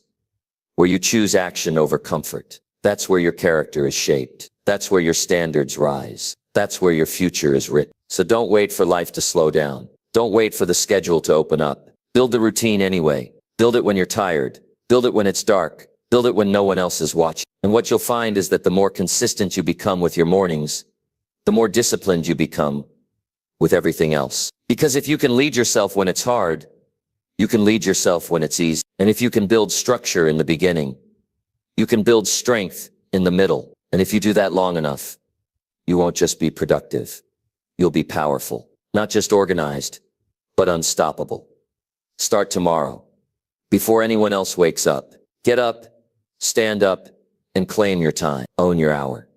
where you choose action over comfort. That's where your character is shaped. That's where your standards rise. That's where your future is written. So don't wait for life to slow down. Don't wait for the schedule to open up. Build the routine anyway. Build it when you're tired. Build it when it's dark. Build it when no one else is watching. And what you'll find is that the more consistent you become with your mornings, the more disciplined you become with everything else. Because if you can lead yourself when it's hard, you can lead yourself when it's easy. And if you can build structure in the beginning, you can build strength in the middle. And if you do that long enough, you won't just be productive. You'll be powerful. Not just organized, but unstoppable. Start tomorrow. Before anyone else wakes up. Get up, stand up, and claim your time. Own your hour.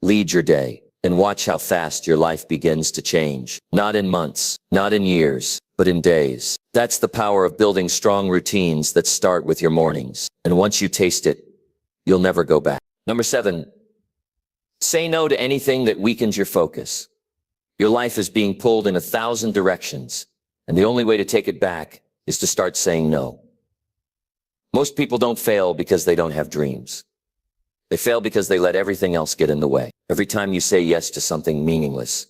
Lead your day. And watch how fast your life begins to change. Not in months, not in years, but in days. That's the power of building strong routines that start with your mornings. And once you taste it, you'll never go back. Number 7, say no to anything that weakens your focus. Your life is being pulled in 1,000 directions, and the only way to take it back is to start saying no. Most people don't fail because they don't have dreams. They fail because they let everything else get in the way. Every time you say yes to something meaningless,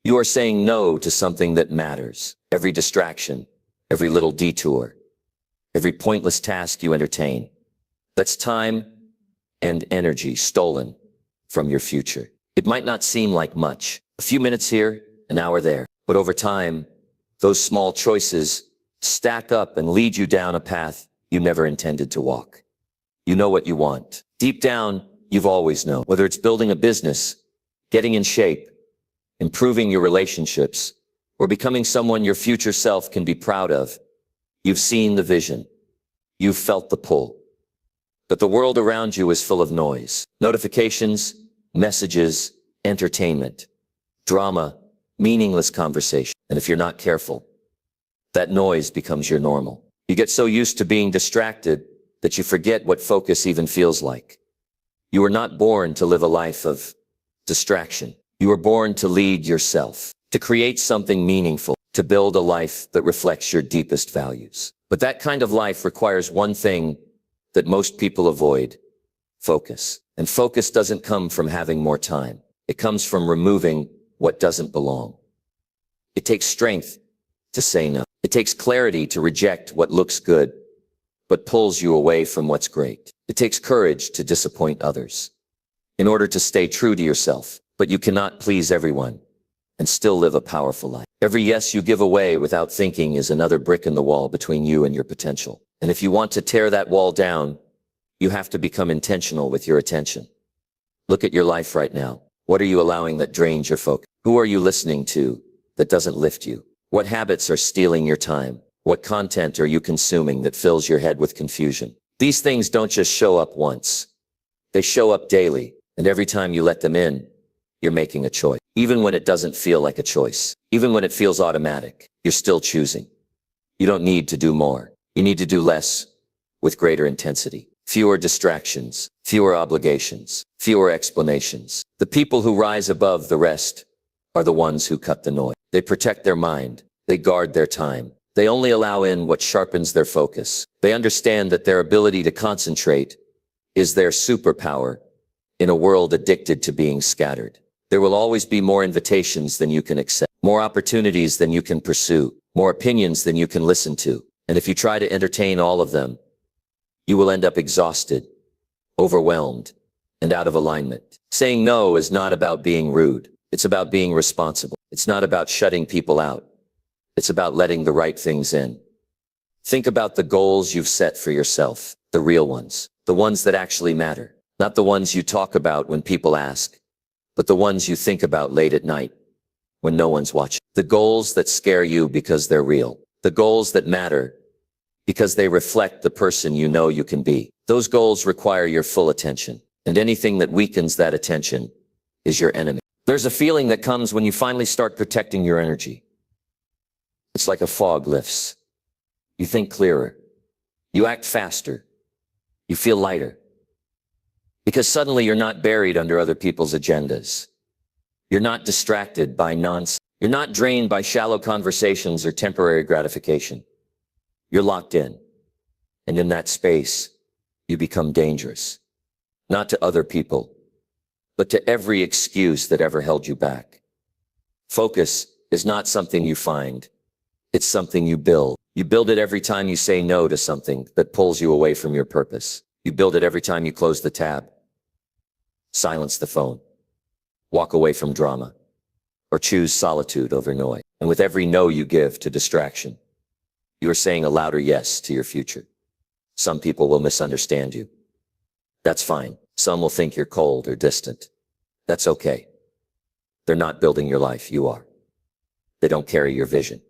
you are saying no to something that matters. Every distraction, every little detour, every pointless task you entertain, that's time and energy stolen from your future. It might not seem like much, a few minutes here, an hour there, but over time, those small choices stack up and lead you down a path you never intended to walk. You know what you want. Deep down, you've always known. Whether it's building a business, getting in shape, improving your relationships, or becoming someone your future self can be proud of, you've seen the vision. You've felt the pull. But the world around you is full of noise. Notifications, messages, entertainment, drama, meaningless conversation. And if you're not careful, that noise becomes your normal. You get so used to being distracted that you forget what focus even feels like. You were not born to live a life of distraction. You were born to lead yourself, to create something meaningful, to build a life that reflects your deepest values. But that kind of life requires one thing that most people avoid: focus. And focus doesn't come from having more time. It comes from removing what doesn't belong. It takes strength to say no. It takes clarity to reject what looks good but pulls you away from what's great. It takes courage to disappoint others in order to stay true to yourself. But you cannot please everyone and still live a powerful life. Every yes you give away without thinking is another brick in the wall between you and your potential. And if you want to tear that wall down, you have to become intentional with your attention. Look at your life right now. What are you allowing that drains your focus? Who are you listening to that doesn't lift you? What habits are stealing your time? What content are you consuming that fills your head with confusion? These things don't just show up once. They show up daily, and every time you let them in, you're making a choice. Even when it doesn't feel like a choice, even when it feels automatic, you're still choosing. You don't need to do more. You need to do less with greater intensity. Fewer distractions, fewer obligations, fewer explanations. The people who rise above the rest are the ones who cut the noise. They protect their mind. They guard their time. They only allow in what sharpens their focus. They understand that their ability to concentrate is their superpower in a world addicted to being scattered. There will always be more invitations than you can accept, more opportunities than you can pursue, more opinions than you can listen to. And if you try to entertain all of them, you will end up exhausted, overwhelmed, and out of alignment. Saying no is not about being rude. It's about being responsible. It's not about shutting people out. It's about letting the right things in. Think about the goals you've set for yourself, the real ones, the ones that actually matter, not the ones you talk about when people ask, but the ones you think about late at night when no one's watching. The goals that scare you because they're real. The goals that matter because they reflect the person you know you can be. Those goals require your full attention, and anything that weakens that attention is your enemy. There's a feeling that comes when you finally start protecting your energy. It's like a fog lifts. You think clearer. You act faster. You feel lighter. Because suddenly you're not buried under other people's agendas. You're not distracted by nonsense. You're not drained by shallow conversations or temporary gratification. You're locked in. And in that space, you become dangerous. Not to other people, but to every excuse that ever held you back. Focus is not something you find. It's something you build. You build it every time you say no to something that pulls you away from your purpose. You build it every time you close the tab, silence the phone, walk away from drama, or choose solitude over noise. And with every no you give to distraction, you are saying a louder yes to your future. Some people will misunderstand you. That's fine. Some will think you're cold or distant. That's okay. They're not building your life, you are. They don't carry your vision.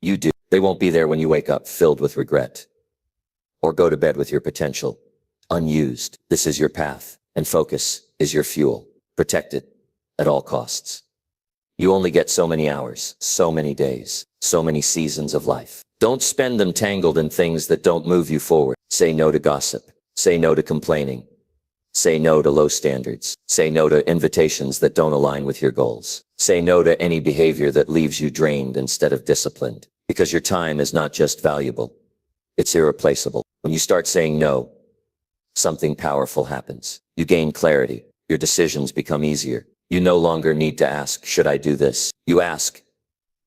You do. They won't be there when you wake up filled with regret or go to bed with your potential unused. This is your path, and focus is your fuel. Protect it at all costs. You only get so many hours, so many days, so many seasons of life. Don't spend them tangled in things that don't move you forward. Say no to gossip. Say no to complaining. Say no to low standards. Say no to invitations that don't align with your goals. Say no to any behavior that leaves you drained instead of disciplined. Because your time is not just valuable, it's irreplaceable. When you start saying no, something powerful happens. You gain clarity. Your decisions become easier. You no longer need to ask, should I do this? You ask,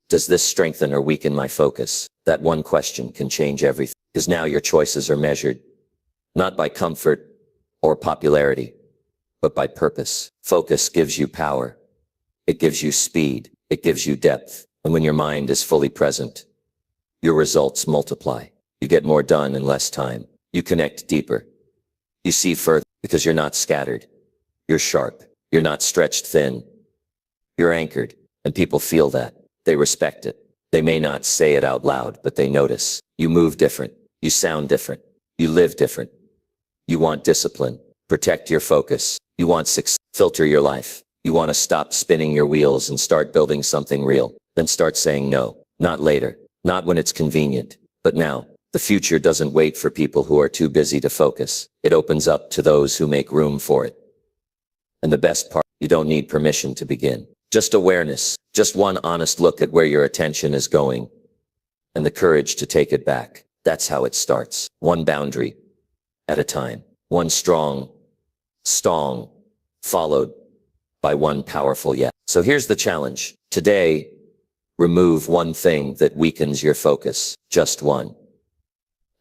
does this strengthen or weaken my focus? That one question can change everything. Because now your choices are measured, not by comfort or popularity, but by purpose. Focus gives you power. It gives you speed. It gives you depth. And when your mind is fully present, your results multiply. You get more done in less time. You connect deeper. You see further because you're not scattered. You're sharp. You're not stretched thin. You're anchored. And people feel that. They respect it. They may not say it out loud, but they notice. You move different. You sound different. You live different. You want discipline. Protect your focus. You want success. Filter your life. You want to stop spinning your wheels and start building something real. Then start saying no. Not later. Not when it's convenient. But now. The future doesn't wait for people who are too busy to focus. It opens up to those who make room for it. And the best part, you don't need permission to begin. Just awareness. Just one honest look at where your attention is going. And the courage to take it back. That's how it starts. One boundary at a time. One strong, followed by one powerful yes. So here's the challenge. Today, remove one thing that weakens your focus. Just one.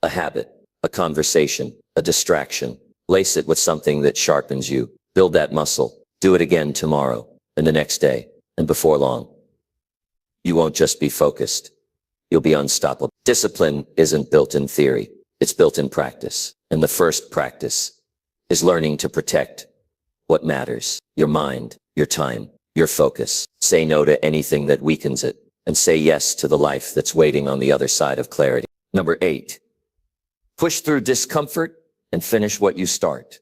A habit, a conversation, a distraction. Lace it with something that sharpens you. Build that muscle. Do it again tomorrow, and the next day, and before long. You won't just be focused. You'll be unstoppable. Discipline isn't built in theory. It's built in practice. And the first practice is learning to protect what matters. Your mind, your time, your focus. Say no to anything that weakens it, and say yes to the life that's waiting on the other side of clarity. Number 8. Push through discomfort and finish what you start.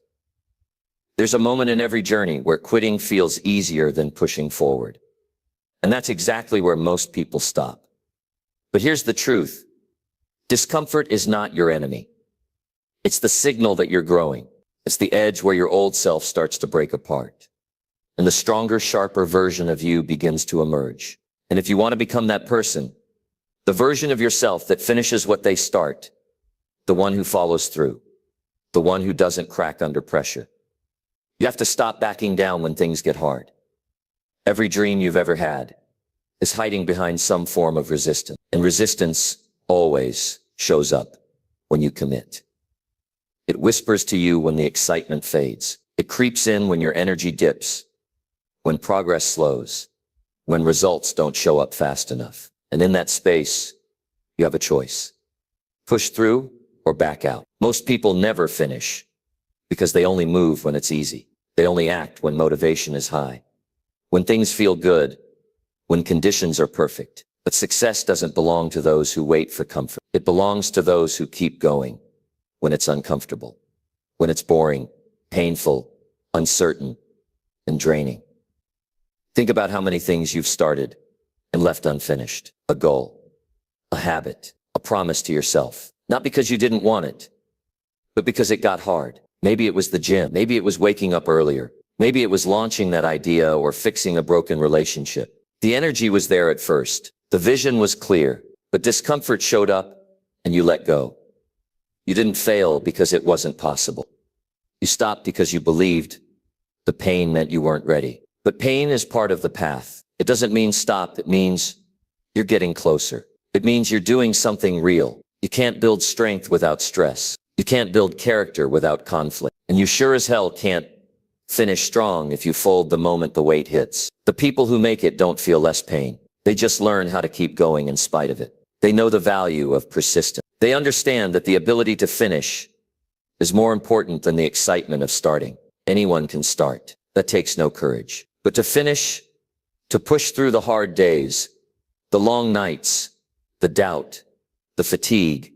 There's a moment in every journey where quitting feels easier than pushing forward. And that's exactly where most people stop. But here's the truth. Discomfort is not your enemy. It's the signal that you're growing. It's the edge where your old self starts to break apart, and the stronger, sharper version of you begins to emerge. And if you want to become that person, the version of yourself that finishes what they start, the one who follows through, the one who doesn't crack under pressure, you have to stop backing down when things get hard. Every dream you've ever had is hiding behind some form of resistance, and resistance always shows up when you commit. It whispers to you when the excitement fades. It creeps in when your energy dips, when progress slows, when results don't show up fast enough. And in that space, you have a choice. Push through or back out. Most people never finish because they only move when it's easy. They only act when motivation is high, when things feel good, when conditions are perfect. But success doesn't belong to those who wait for comfort. It belongs to those who keep going when it's uncomfortable, when it's boring, painful, uncertain, and draining. Think about how many things you've started and left unfinished. A goal, a habit, a promise to yourself. Not because you didn't want it, but because it got hard. Maybe it was the gym. Maybe it was waking up earlier. Maybe it was launching that idea or fixing a broken relationship. The energy was there at first. The vision was clear, but discomfort showed up and you let go. You didn't fail because it wasn't possible. You stopped because you believed the pain meant you weren't ready. But pain is part of the path. It doesn't mean stop. It means you're getting closer. It means you're doing something real. You can't build strength without stress. You can't build character without conflict. And you sure as hell can't finish strong if you fold the moment the weight hits. The people who make it don't feel less pain. They just learn how to keep going in spite of it. They know the value of persistence. They understand that the ability to finish is more important than the excitement of starting. Anyone can start. That takes no courage. But to finish, to push through the hard days, the long nights, the doubt, the fatigue,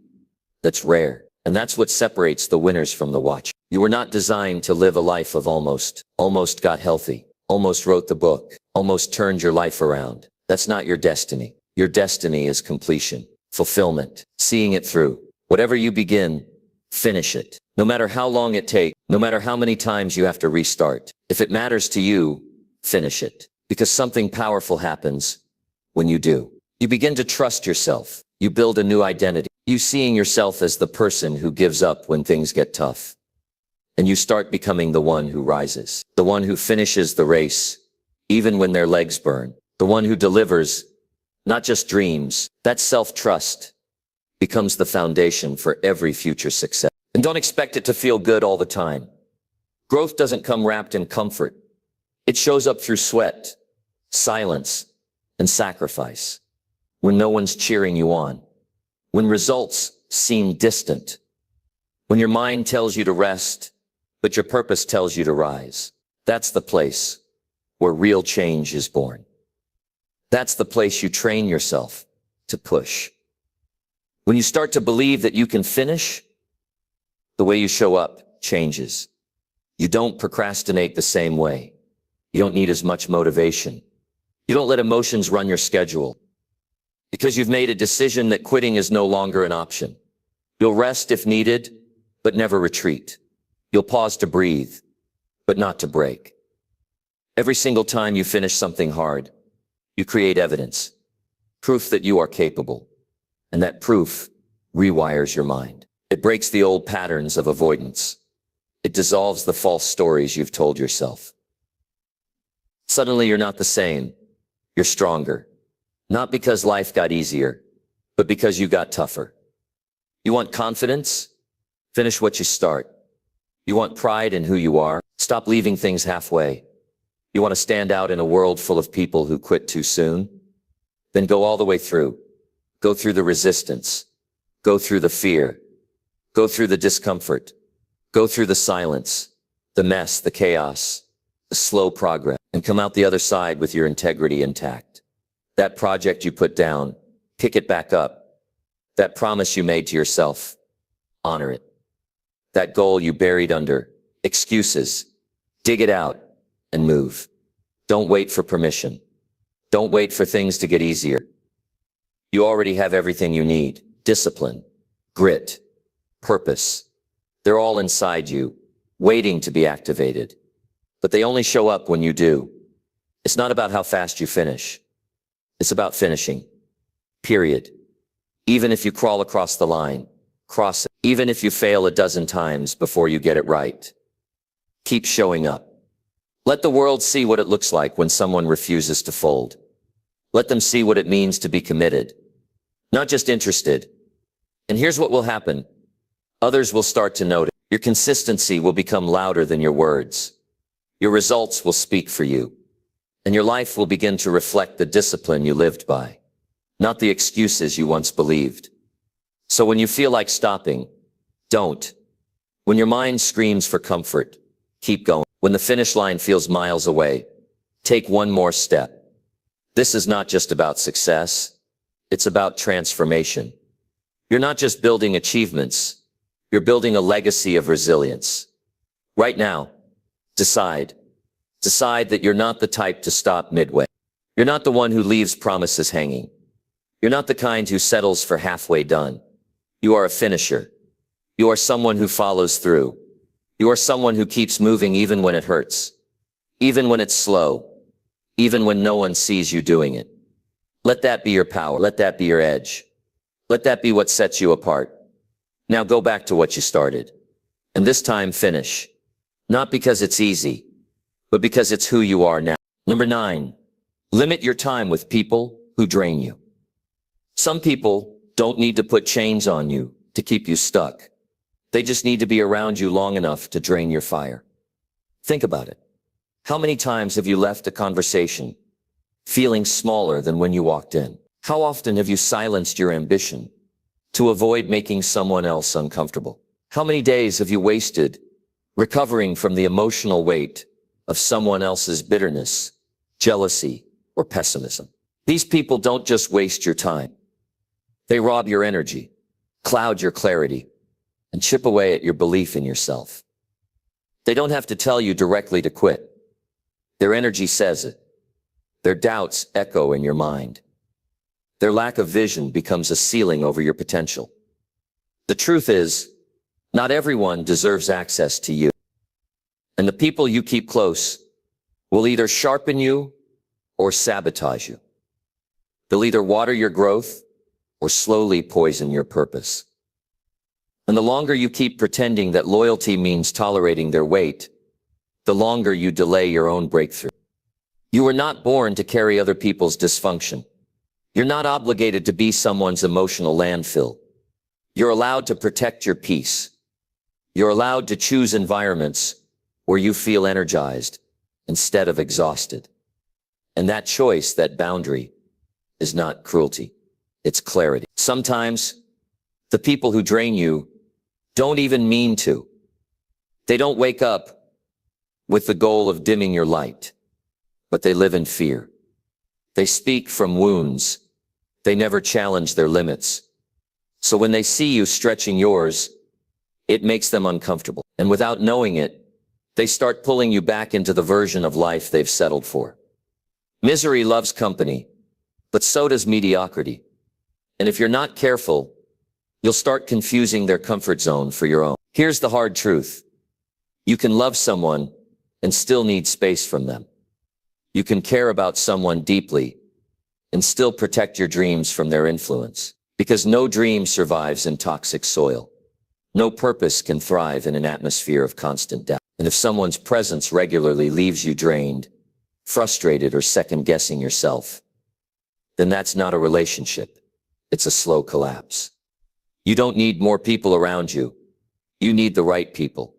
that's rare. And that's what separates the winners from the watchers. You were not designed to live a life of almost got healthy, almost wrote the book, almost turned your life around. That's not your destiny. Your destiny is completion, fulfillment, seeing it through. Whatever you begin, finish it. No matter how long it takes, no matter how many times you have to restart. If it matters to you, finish it. Because something powerful happens when you do. You begin to trust yourself. You build a new identity. You seeing yourself as the person who gives up when things get tough. And you start becoming the one who rises. The one who finishes the race, even when their legs burn. The one who delivers, not just dreams. That self-trust becomes the foundation for every future success. And don't expect it to feel good all the time. Growth doesn't come wrapped in comfort. It shows up through sweat, silence, and sacrifice. When no one's cheering you on. When results seem distant. When your mind tells you to rest, but your purpose tells you to rise. That's the place where real change is born. That's the place you train yourself to push. When you start to believe that you can finish, the way you show up changes. You don't procrastinate the same way. You don't need as much motivation. You don't let emotions run your schedule. Because you've made a decision that quitting is no longer an option. You'll rest if needed, but never retreat. You'll pause to breathe, but not to break. Every single time you finish something hard, you create evidence, proof that you are capable. And that proof rewires your mind. It breaks the old patterns of avoidance. It dissolves the false stories you've told yourself. Suddenly you're not the same. You're stronger. Not because life got easier, but because you got tougher. You want confidence? Finish what you start. You want pride in who you are? Stop leaving things halfway. You want to stand out in a world full of people who quit too soon? Then go all the way through. Go through the resistance. Go through the fear. Go through the discomfort. Go through the silence, the mess, the chaos, the slow progress, and come out the other side with your integrity intact. That project you put down, pick it back up. That promise you made to yourself, honor it. That goal you buried under excuses, dig it out and move. Don't wait for permission. Don't wait for things to get easier. You already have everything you need. Discipline, grit, purpose. They're all inside you. waiting to be activated. But they only show up when you do. It's not about how fast you finish. It's about finishing. Period. Even if you crawl across the line, cross it. Even if you fail a dozen times before you get it right. Keep showing up. Let the world see what it looks like when someone refuses to fold. Let them see what it means to be committed, not just interested. And here's what will happen. Others will start to notice. Your consistency will become louder than your words. Your results will speak for you. And your life will begin to reflect the discipline you lived by, not the excuses you once believed. So when you feel like stopping, don't. When your mind screams for comfort, keep going. When the finish line feels miles away, take one more step. This is not just about success. It's about transformation. You're not just building achievements. You're building a legacy of resilience. Right now, decide. Decide that you're not the type to stop midway. You're not the one who leaves promises hanging. You're not the kind who settles for halfway done. You are a finisher. You are someone who follows through. You are someone who keeps moving even when it hurts. Even when it's slow. Even when no one sees you doing it. Let that be your power. Let that be your edge. Let that be what sets you apart. Now go back to what you started. And this time finish. Not because it's easy, but because it's who you are now. Number 9, limit your time with people who drain you. Some people don't need to put chains on you to keep you stuck. They just need to be around you long enough to drain your fire. Think about it. How many times have you left a conversation feeling smaller than when you walked in? How often have you silenced your ambition to avoid making someone else uncomfortable? How many days have you wasted recovering from the emotional weight of someone else's bitterness, jealousy, or pessimism? These people don't just waste your time. They rob your energy, cloud your clarity, and chip away at your belief in yourself. They don't have to tell you directly to quit. Their energy says it. Their doubts echo in your mind. Their lack of vision becomes a ceiling over your potential. The truth is, not everyone deserves access to you. And the people you keep close will either sharpen you or sabotage you. They'll either water your growth or slowly poison your purpose. And the longer you keep pretending that loyalty means tolerating their weight, the longer you delay your own breakthrough. You were not born to carry other people's dysfunction. You're not obligated to be someone's emotional landfill. You're allowed to protect your peace. You're allowed to choose environments where you feel energized instead of exhausted. And that choice, that boundary, is not cruelty. It's clarity. Sometimes the people who drain you don't even mean to. They don't wake up with the goal of dimming your light, but they live in fear. They speak from wounds. They never challenge their limits. So when they see you stretching yours, it makes them uncomfortable. And without knowing it, they start pulling you back into the version of life they've settled for. Misery loves company, but so does mediocrity. And if you're not careful, you'll start confusing their comfort zone for your own. Here's the hard truth. You can love someone and still need space from them. You can care about someone deeply and still protect your dreams from their influence. Because no dream survives in toxic soil. No purpose can thrive in an atmosphere of constant doubt. And if someone's presence regularly leaves you drained, frustrated, or second-guessing yourself, then that's not a relationship. It's a slow collapse. You don't need more people around you. You need the right people.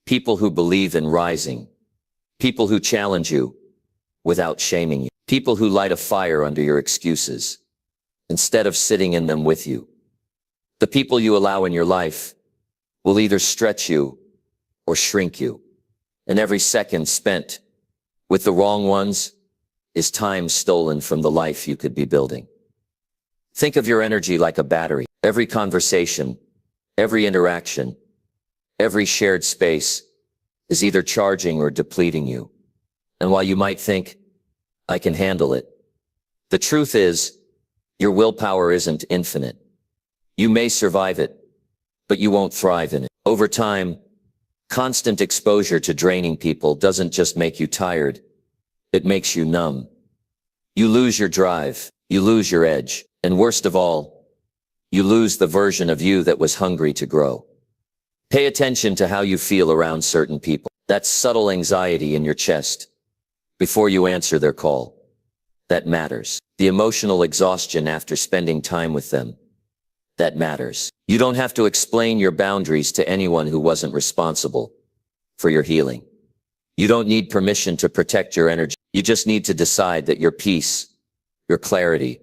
People who believe in rising. People who challenge you without shaming you. People who light a fire under your excuses instead of sitting in them with you. The people you allow in your life will either stretch you or shrink you. And every second spent with the wrong ones is time stolen from the life you could be building. Think of your energy like a battery. Every conversation, every interaction, every shared space is either charging or depleting you. And while you might think, I can handle it, the truth is, your willpower isn't infinite. You may survive it, but you won't thrive in it. Over time, Constant exposure to draining people doesn't just make you tired, it makes you numb. You lose your drive, you lose your edge, and worst of all, you lose the version of you that was hungry to grow. Pay attention to how you feel around certain people. That subtle anxiety in your chest before you answer their call. That matters. The emotional exhaustion after spending time with them. That matters. You don't have to explain your boundaries to anyone who wasn't responsible for your healing. You don't need permission to protect your energy. You just need to decide that your peace, your clarity,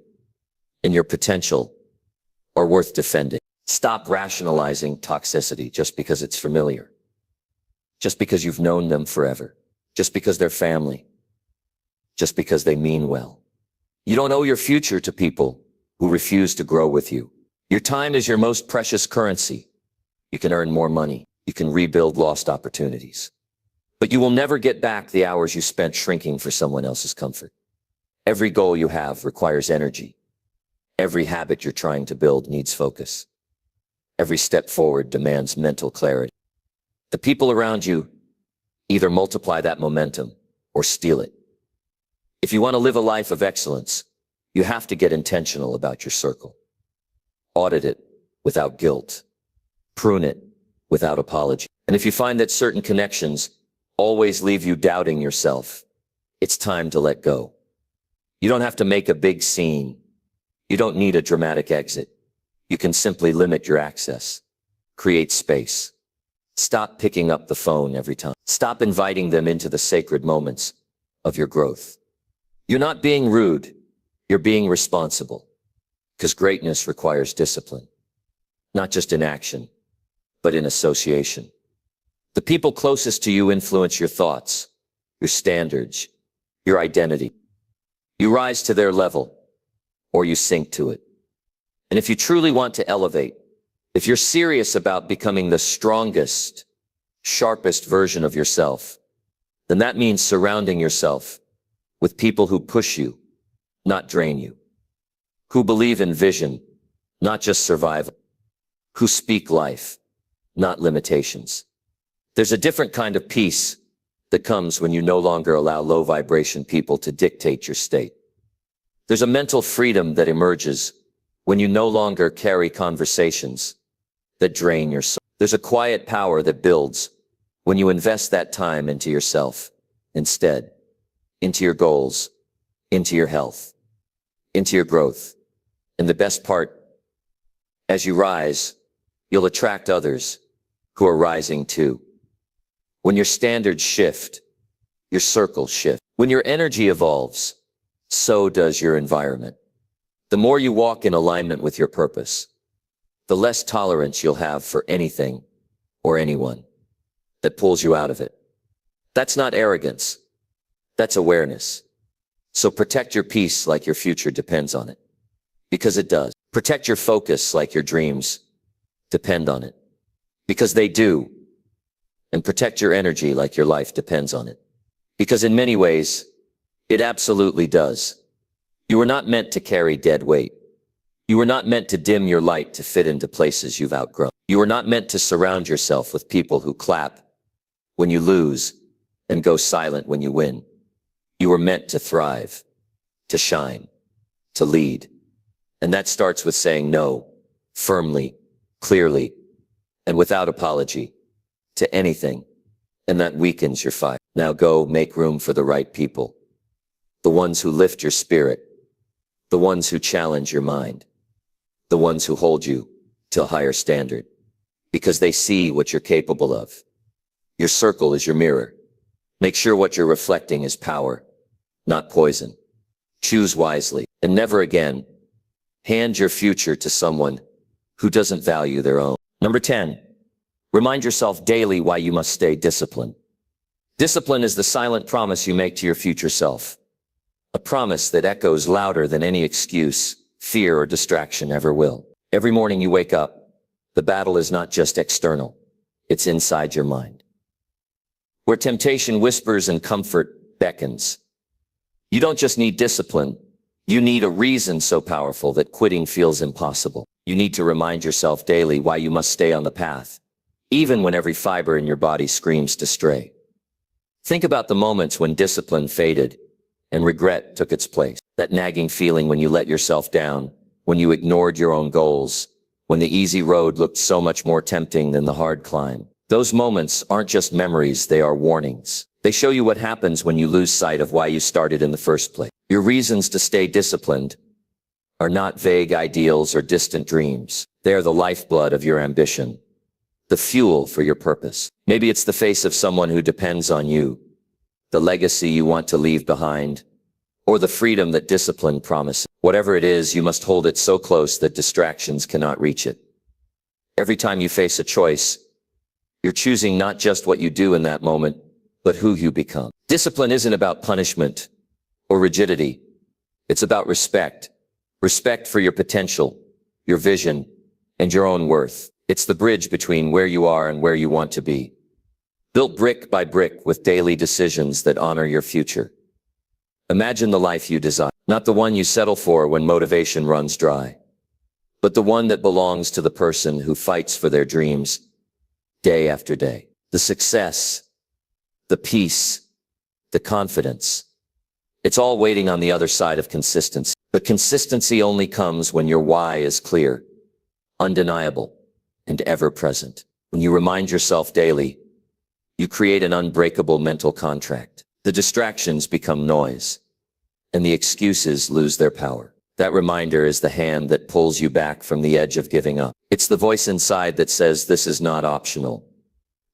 and your potential are worth defending. Stop rationalizing toxicity just because it's familiar. Just because you've known them forever. Just because they're family. Just because they mean well. You don't owe your future to people who refuse to grow with you. Your time is your most precious currency. You can earn more money. You can rebuild lost opportunities. But you will never get back the hours you spent shrinking for someone else's comfort. Every goal you have requires energy. Every habit you're trying to build needs focus. Every step forward demands mental clarity. The people around you either multiply that momentum or steal it. If you want to live a life of excellence, you have to get intentional about your circle. Audit it without guilt. Prune it without apology. And if you find that certain connections always leave you doubting yourself, it's time to let go. You don't have to make a big scene. You don't need a dramatic exit. You can simply limit your access. Create space. Stop picking up the phone every time. Stop inviting them into the sacred moments of your growth. You're not being rude. You're being responsible. Because greatness requires discipline. Not just in action, but in association. The people closest to you influence your thoughts, your standards, your identity. You rise to their level, or you sink to it. And if you truly want to elevate, if you're serious about becoming the strongest, sharpest version of yourself, then that means surrounding yourself with people who push you, not drain you, who believe in vision, not just survival, who speak life, not limitations. There's a different kind of peace that comes when you no longer allow low vibration people to dictate your state. There's a mental freedom that emerges when you no longer carry conversations that drain your soul. There's a quiet power that builds when you invest that time into yourself instead, into your goals, into your health, into your growth. And the best part, as you rise, you'll attract others who are rising too. When your standards shift, your circles shift. When your energy evolves, so does your environment. The more you walk in alignment with your purpose, the less tolerance you'll have for anything or anyone that pulls you out of it. That's not arrogance. That's awareness. So protect your peace like your future depends on it. Because it does. Protect your focus like your dreams depend on it. Because they do. And protect your energy like your life depends on it. Because in many ways, it absolutely does. You were not meant to carry dead weight. You were not meant to dim your light to fit into places you've outgrown. You were not meant to surround yourself with people who clap when you lose and go silent when you win. You were meant to thrive, to shine, to lead. And that starts with saying no, firmly, clearly, and without apology, to anything. And that weakens your fire. Now go make room for the right people. The ones who lift your spirit. The ones who challenge your mind. The ones who hold you to a higher standard. Because they see what you're capable of. Your circle is your mirror. Make sure what you're reflecting is power, not poison. Choose wisely, and never again hand your future to someone who doesn't value their own. Number 10, remind yourself daily why you must stay disciplined. Discipline is the silent promise you make to your future self. A promise that echoes louder than any excuse, fear, or distraction ever will. Every morning you wake up, the battle is not just external, it's inside your mind. Where temptation whispers and comfort beckons. You don't just need discipline, you need a reason so powerful that quitting feels impossible. You need to remind yourself daily why you must stay on the path even when every fiber in your body screams to stray. Think about the moments when discipline faded and regret took its place. That nagging feeling when you let yourself down, when you ignored your own goals, when the easy road looked so much more tempting than the hard climb. Those moments aren't just memories, they are warnings. They show you what happens when you lose sight of why you started in the first place. Your reasons to stay disciplined are not vague ideals or distant dreams. They are the lifeblood of your ambition, the fuel for your purpose. Maybe it's the face of someone who depends on you, the legacy you want to leave behind, or the freedom that discipline promises. Whatever it is, you must hold it so close that distractions cannot reach it. Every time you face a choice, you're choosing not just what you do in that moment, but who you become. Discipline isn't about punishment or rigidity. It's about respect. Respect for your potential, your vision, and your own worth. It's the bridge between where you are and where you want to be. Built brick by brick with daily decisions that honor your future. Imagine the life you desire, not the one you settle for when motivation runs dry, but the one that belongs to the person who fights for their dreams day after day. The success, the peace, the confidence, it's all waiting on the other side of consistency. But consistency only comes when your why is clear, undeniable, and ever present. When you remind yourself daily, you create an unbreakable mental contract. The distractions become noise, and the excuses lose their power. That reminder is the hand that pulls you back from the edge of giving up. It's the voice inside that says this is not optional.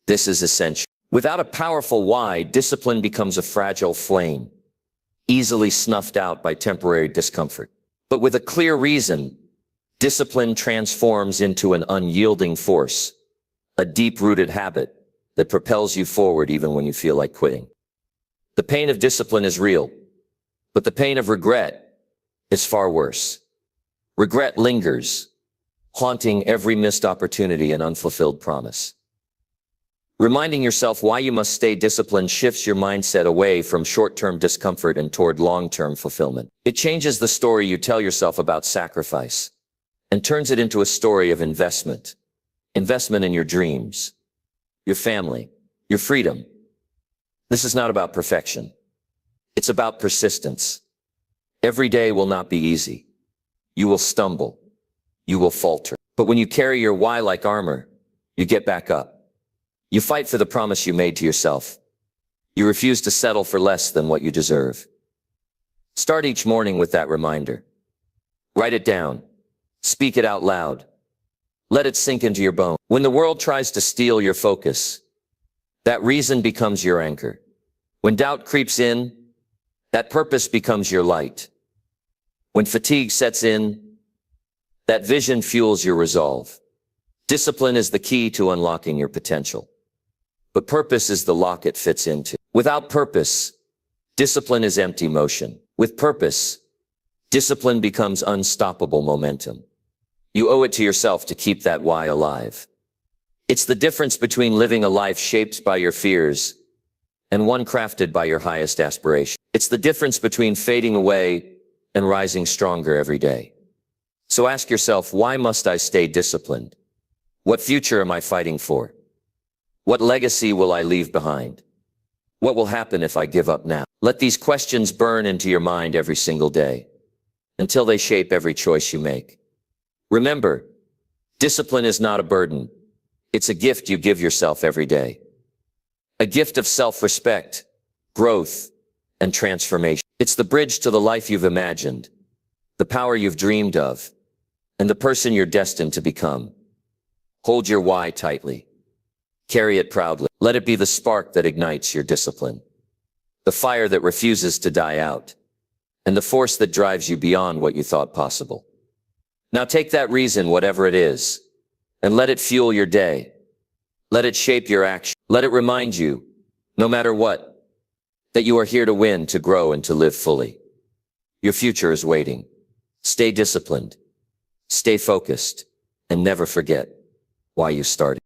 This is essential. Without a powerful why, discipline becomes a fragile flame, easily snuffed out by temporary discomfort. But with a clear reason, discipline transforms into an unyielding force, a deep-rooted habit that propels you forward even when you feel like quitting. The pain of discipline is real, but the pain of regret is far worse. Regret lingers, haunting every missed opportunity and unfulfilled promise. Reminding yourself why you must stay disciplined shifts your mindset away from short-term discomfort and toward long-term fulfillment. It changes the story you tell yourself about sacrifice and turns it into a story of investment. Investment in your dreams, your family, your freedom. This is not about perfection. It's about persistence. Every day will not be easy. You will stumble. You will falter. But when you carry your why like armor, you get back up. You fight for the promise you made to yourself. You refuse to settle for less than what you deserve. Start each morning with that reminder. Write it down. Speak it out loud. Let it sink into your bones. When the world tries to steal your focus, that reason becomes your anchor. When doubt creeps in, that purpose becomes your light. When fatigue sets in, that vision fuels your resolve. Discipline is the key to unlocking your potential. But purpose is the lock it fits into. Without purpose, discipline is empty motion. With purpose, discipline becomes unstoppable momentum. You owe it to yourself to keep that why alive. It's the difference between living a life shaped by your fears and one crafted by your highest aspiration. It's the difference between fading away and rising stronger every day. So ask yourself, why must I stay disciplined? What future am I fighting for? What legacy will I leave behind? What will happen if I give up now? Let these questions burn into your mind every single day until they shape every choice you make. Remember, discipline is not a burden. It's a gift you give yourself every day. A gift of self-respect, growth, and transformation. It's the bridge to the life you've imagined, the power you've dreamed of, and the person you're destined to become. Hold your why tightly. Carry it proudly. Let it be the spark that ignites your discipline, the fire that refuses to die out, and the force that drives you beyond what you thought possible. Now take that reason, whatever it is, and let it fuel your day. Let it shape your action. Let it remind you, no matter what, that you are here to win, to grow, and to live fully. Your future is waiting. Stay disciplined, stay focused, and never forget why you started.